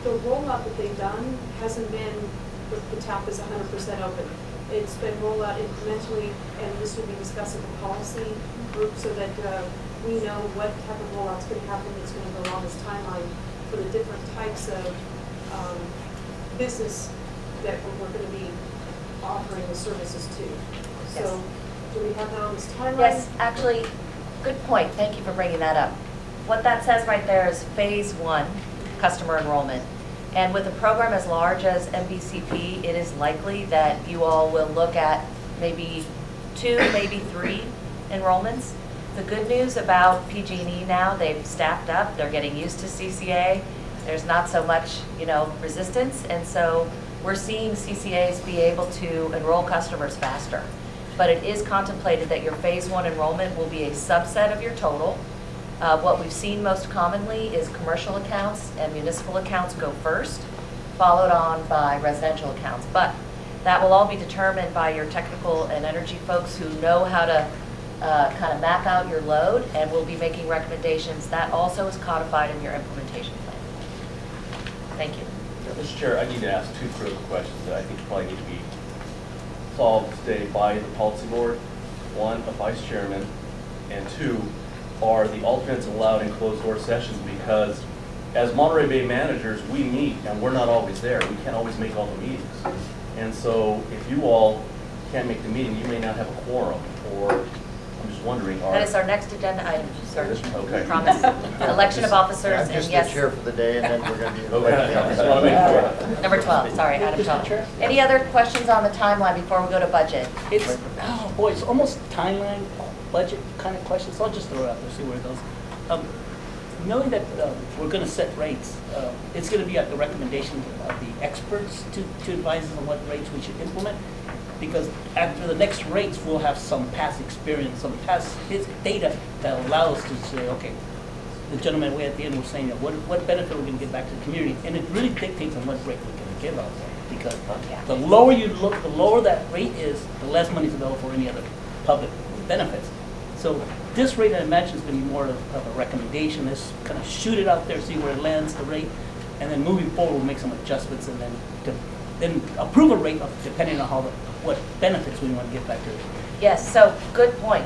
[SPEAKER 4] The rollout that they've done hasn't been, the tap is 100% open. It's been rolled out incrementally, and this will be discussed at the policy group so that we know what type of rollout's going to happen, that's going to go along this timeline for the different types of business that we're going to be offering the services to. So do we have that on this timeline?
[SPEAKER 9] Yes, actually, good point. Thank you for bringing that up. What that says right there is phase 1, customer enrollment. And with a program as large as MVCP, it is likely that you all will look at maybe 2, maybe 3 enrollments. The good news about PG&E now, they've staffed up, they're getting used to CCA. There's not so much, resistance, and so we're seeing CCAs be able to enroll customers faster. But it is contemplated that your phase 1 enrollment will be a subset of your total. What we've seen most commonly is commercial accounts and municipal accounts go first, followed on by residential accounts. But that will all be determined by your technical and energy folks who know how to kind of map out your load, and will be making recommendations. That also is codified in your implementation plan. Thank you.
[SPEAKER 11] Mr. Chair, I need to ask 2 critical questions that I think probably need to be solved today by the policy board. 1, a vice chairman, and 2, are the alternates allowed in closed door sessions? Because as Monterey Bay managers, we meet and we're not always there. We can't always make all the meetings. And so if you all can't make the meeting, you may not have a quorum, or I'm just wondering.
[SPEAKER 9] That is our next agenda item, sir.
[SPEAKER 11] Okay.
[SPEAKER 9] Promise. Election of officers,
[SPEAKER 17] I'm
[SPEAKER 9] and
[SPEAKER 17] just
[SPEAKER 9] yes.
[SPEAKER 17] the chair for the day, and then we're going to be.
[SPEAKER 11] Okay. Just want to make sure.
[SPEAKER 9] Number 12, sorry, item 12. Any other questions on the timeline before we go to budget?
[SPEAKER 6] It's, oh boy, it's almost timeline, budget kind of questions. So I'll just throw it out there, see where it goes. Knowing that we're going to set rates, it's going to be at the recommendation of the experts to advise us on what rates we should implement. Because after the next rates, we'll have some past experience, some past data that allows us to say, okay, the gentleman way at the end was saying that what benefit we're going to get back to the community, and it really dictates on what rate we're going to give out there. Because the lower you look, the lower that rate is, the less money is available for any other public benefits. So this rate, I imagine, is going to be more of a recommendation. Let's kind of shoot it out there, see where it lands, the rate, and then moving forward, we'll make some adjustments, and then approve a rate depending on what benefits we want to get back to.
[SPEAKER 9] Yes, so good point.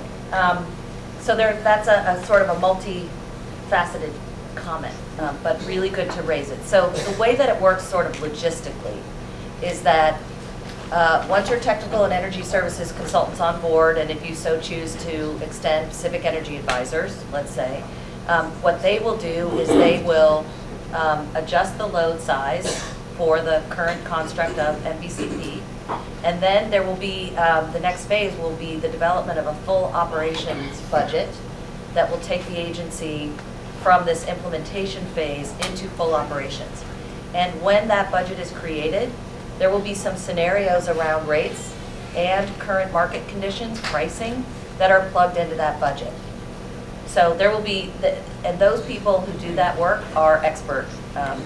[SPEAKER 9] So that's a sort of a multifaceted comment, but really good to raise it. So the way that it works sort of logistically is that once your technical and energy services consultants on board, and if you so choose to extend Pacific Energy Advisors, let's say, what they will do is they will adjust the load size for the current construct of MVCP. And then there will be, the next phase will be the development of a full operations budget that will take the agency from this implementation phase into full operations. And when that budget is created, there will be some scenarios around rates and current market conditions, pricing, that are plugged into that budget. So there will be, and those people who do that work are expert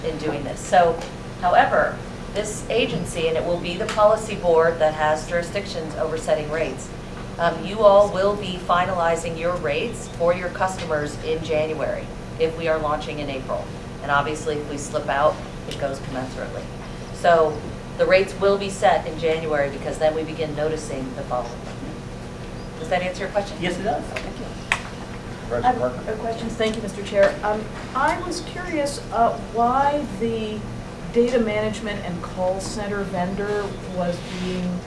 [SPEAKER 9] in doing this. So, however, this agency, and it will be the policy board that has jurisdictions over setting rates, you all will be finalizing your rates for your customers in January if we are launching in April. And obviously, if we slip out, it goes commensurately. So the rates will be set in January because then we begin noticing the following. Does that answer your question?
[SPEAKER 6] Yes, it does. Thank you.
[SPEAKER 17] Supervisor Parker?
[SPEAKER 5] Questions, thank you, Mr. Chair. I was curious why the data management and call center vendor was being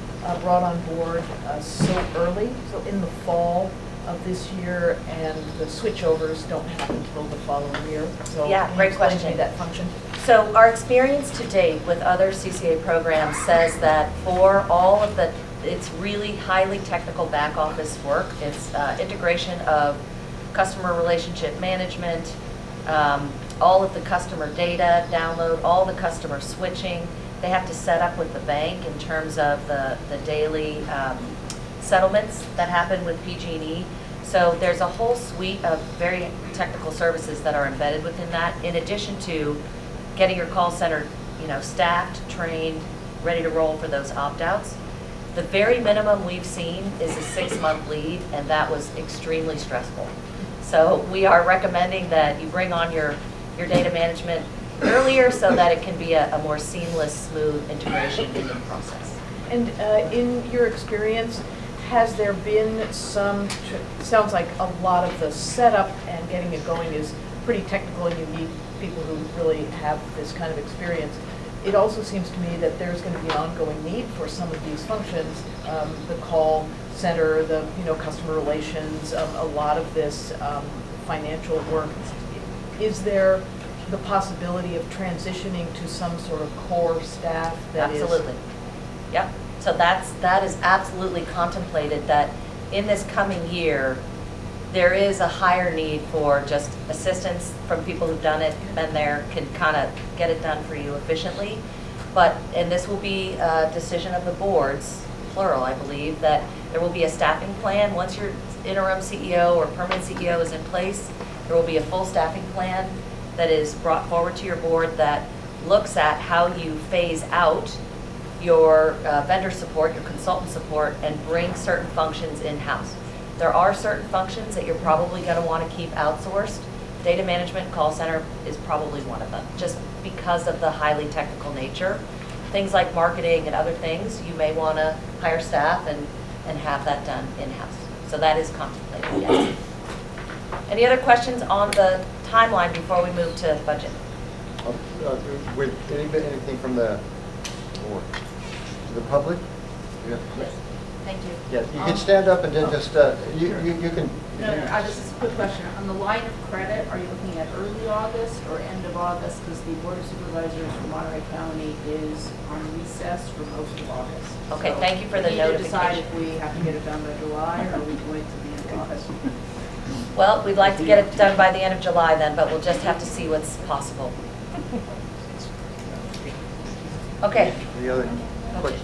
[SPEAKER 5] brought on board so early, so in the fall of this year, and the switchovers don't happen until the following year. So
[SPEAKER 9] Yeah,
[SPEAKER 5] can you
[SPEAKER 9] great
[SPEAKER 5] explain to
[SPEAKER 9] question.
[SPEAKER 5] me that function?
[SPEAKER 9] So our experience to date with other CCA programs says that for all of the, it's really highly technical back office work. It's integration of customer relationship management, all of the customer data download, all the customer switching. They have to set up with the bank in terms of the daily settlements that happen with PG&E. So there's a whole suite of very technical services that are embedded within that, in addition to getting your call center, staffed, trained, ready to roll for those opt-outs. The very minimum we've seen is a 6-month lead, and that was extremely stressful. So we are recommending that you bring on your data management earlier so that it can be a more seamless, smooth integration into the process.
[SPEAKER 5] And in your experience, has there been some, sounds like a lot of the setup and getting it going is pretty technical, and you need people who really have this kind of experience. It also seems to me that there's going to be an ongoing need for some of these functions, the call center, the customer relations, a lot of this financial work. Is there the possibility of transitioning to some sort of core staff that is?
[SPEAKER 9] Absolutely. Yep. So that is absolutely contemplated, that in this coming year, there is a higher need for just assistance from people who've done it, been there, can kind of get it done for you efficiently. And this will be a decision of the boards, plural, I believe, that there will be a staffing plan. Once your interim CEO or permanent CEO is in place, there will be a full staffing plan that is brought forward to your board that looks at how you phase out your vendor support, your consultant support, and bring certain functions in-house. There are certain functions that you're probably going to want to keep outsourced. Data management call center is probably one of them, just because of the highly technical nature. Things like marketing and other things, you may want to hire staff and have that done in-house. So that is contemplated, yes. Any other questions on the timeline before we move to budget?
[SPEAKER 17] With anything from the board? To the public?
[SPEAKER 9] Yes. Thank you.
[SPEAKER 17] Yeah, you can stand up and then just, you can.
[SPEAKER 16] No, this is a quick question. On the line of credit, are you looking at early August or end of August? Because the Board of Supervisors for Monterey County is on recess for most of August.
[SPEAKER 9] Okay,
[SPEAKER 16] So
[SPEAKER 9] thank you for the
[SPEAKER 16] we need to
[SPEAKER 9] notification.
[SPEAKER 16] decide if we have to get it done by July or we can wait till the end of August.
[SPEAKER 9] Well, we'd like to get it done by the end of July then, but we'll just have to see what's possible. Okay.
[SPEAKER 17] Any other questions?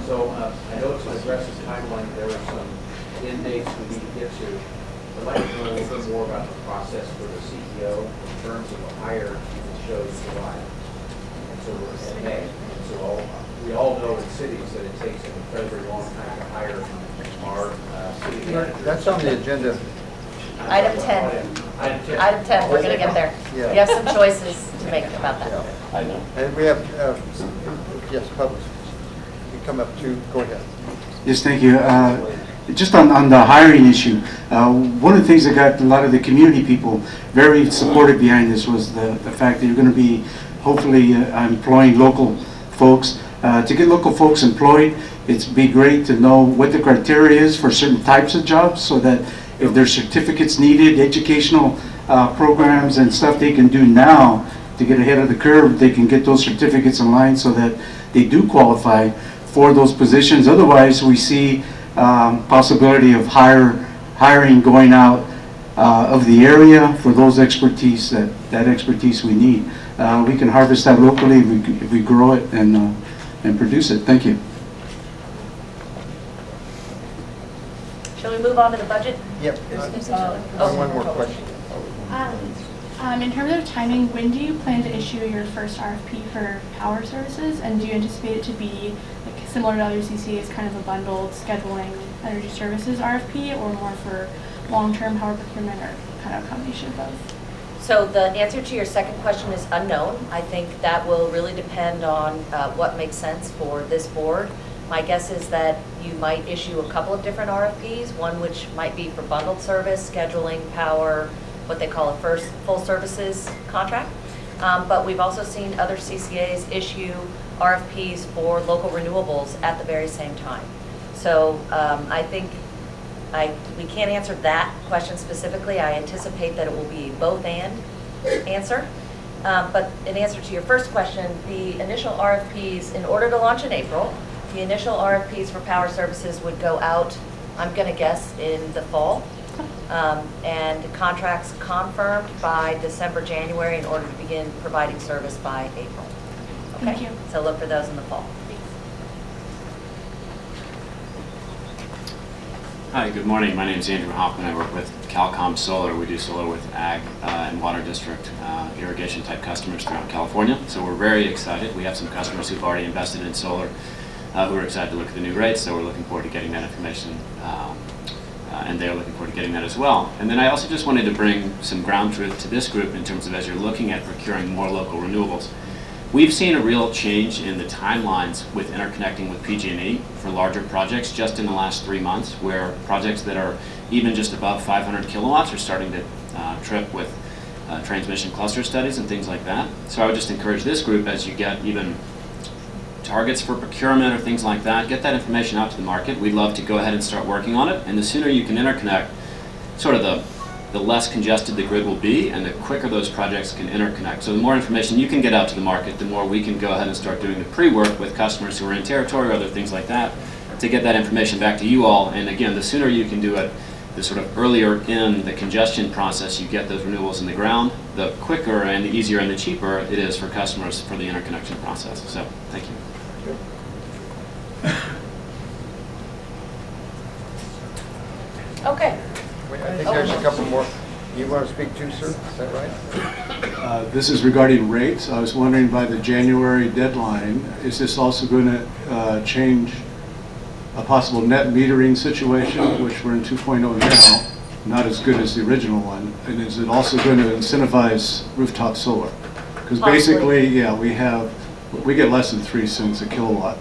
[SPEAKER 2] So I know it's an aggressive timeline, there are some end dates we need to get to. I'd like to know a little bit more about the process for the CEO in terms of a hire that shows July. And so we're in May. And so we all know in cities that it takes an incredibly long time to hire our city manager.
[SPEAKER 17] That's on the agenda.
[SPEAKER 9] Item 10. Item 10, we're going to get there.
[SPEAKER 17] Yeah.
[SPEAKER 9] You have some choices to make about that.
[SPEAKER 17] Yeah. I know. And we have, yes, public. You come up to, go ahead.
[SPEAKER 18] Yes, thank you. Just on the hiring issue, one of the things that got a lot of the community people very supportive behind this was the fact that you're going to be hopefully employing local folks. To get local folks employed, it'd be great to know what the criteria is for certain types of jobs, so that if there's certificates needed, educational programs and stuff they can do now to get ahead of the curve, they can get those certificates in line so that they do qualify for those positions. Otherwise, we see possibility of hiring going out of the area for those expertise, that expertise we need. We can harvest that locally if we grow it and produce it. Thank you.
[SPEAKER 9] Shall we move on to the budget?
[SPEAKER 17] Yep. One more question.
[SPEAKER 21] In terms of timing, when do you plan to issue your first RFP for power services? And do you anticipate it to be like similar to other CCAs, kind of a bundled scheduling energy services RFP, or more for long-term power procurement, or kind of a combination of both?
[SPEAKER 9] So the answer to your second question is unknown. I think that will really depend on what makes sense for this board. My guess is that you might issue a couple of different RFPs, one which might be for bundled service, scheduling, power, what they call a first full services contract. But we've also seen other CCAs issue RFPs for local renewables at the very same time. So I think we can't answer that question specifically. I anticipate that it will be both and answer. But in answer to your first question, the initial RFPs, in order to launch in April, the initial RFPs for power services would go out, I'm going to guess, in the fall. And contracts confirmed by December, January in order to begin providing service by April. Okay?
[SPEAKER 21] Thank you.
[SPEAKER 9] So look for those in the fall.
[SPEAKER 1] Hi, good morning. My name is Andrew Hoffman. I work with Calcom Solar. We do solar with ag and water district irrigation type customers throughout California. So we're very excited. We have some customers who've already invested in solar who are excited to look at the new rates. So we're looking forward to getting that information, and they're looking forward to getting that as well. And then I also just wanted to bring some ground truth to this group in terms of as you're looking at procuring more local renewables. We've seen a real change in the timelines with interconnecting with PG&E for larger projects just in the last 3 months, where projects that are even just above 500 kilowatts are starting to trip with transmission cluster studies and things like that. So I would just encourage this group, as you get even targets for procurement or things like that, get that information out to the market. We'd love to go ahead and start working on it. And the sooner you can interconnect, sort of the less congested the grid will be, and the quicker those projects can interconnect. So the more information you can get out to the market, the more we can go ahead and start doing the pre-work with customers who are in territory or other things like that to get that information back to you all. And again, the sooner you can do it, the sort of earlier in the congestion process you get those renewables in the ground, the quicker and the easier and the cheaper it is for customers for the interconnection process. So, thank you.
[SPEAKER 9] Okay.
[SPEAKER 17] I think there's a couple more. You want to speak to, sir? Is that right?
[SPEAKER 18] This is regarding rates. I was wondering, by the January deadline, is this also going to change a possible net metering situation, which we're in 2.0 now, not as good as the original one, and is it also going to incentivize rooftop solar? Because basically, yeah, we get less than 3 cents a kilowatt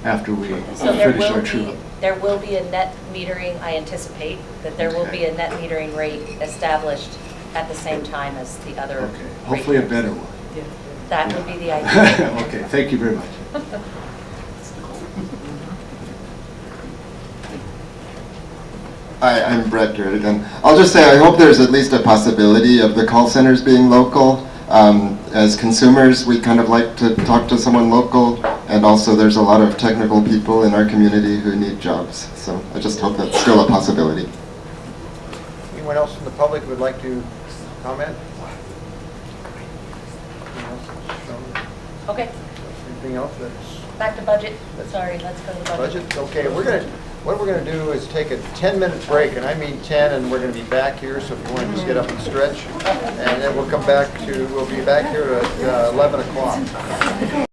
[SPEAKER 18] after we finish our true-up.
[SPEAKER 9] There will be a net metering, I anticipate, that there will be a net metering rate established at the same time as the other.
[SPEAKER 18] Okay, hopefully a better one.
[SPEAKER 9] That would be the idea.
[SPEAKER 18] Okay, thank you very much.
[SPEAKER 12] Hi, I'm Brett Garrett again. I'll just say I hope there's at least a possibility of the call centers being local. As consumers, we kind of like to talk to someone local, and also there's a lot of technical people in our community who need jobs. So I just hope that's still a possibility.
[SPEAKER 17] Anyone else from the public who would like to comment?
[SPEAKER 9] Okay.
[SPEAKER 17] Anything else that's...
[SPEAKER 9] Back to budget. Sorry, let's go to the budget.
[SPEAKER 17] Budget? Okay, what we're going to do is take a 10-minute break, and I mean 10, and we're going to be back here, so if you want to just get up and stretch, and then we'll be back here at 11 o'clock.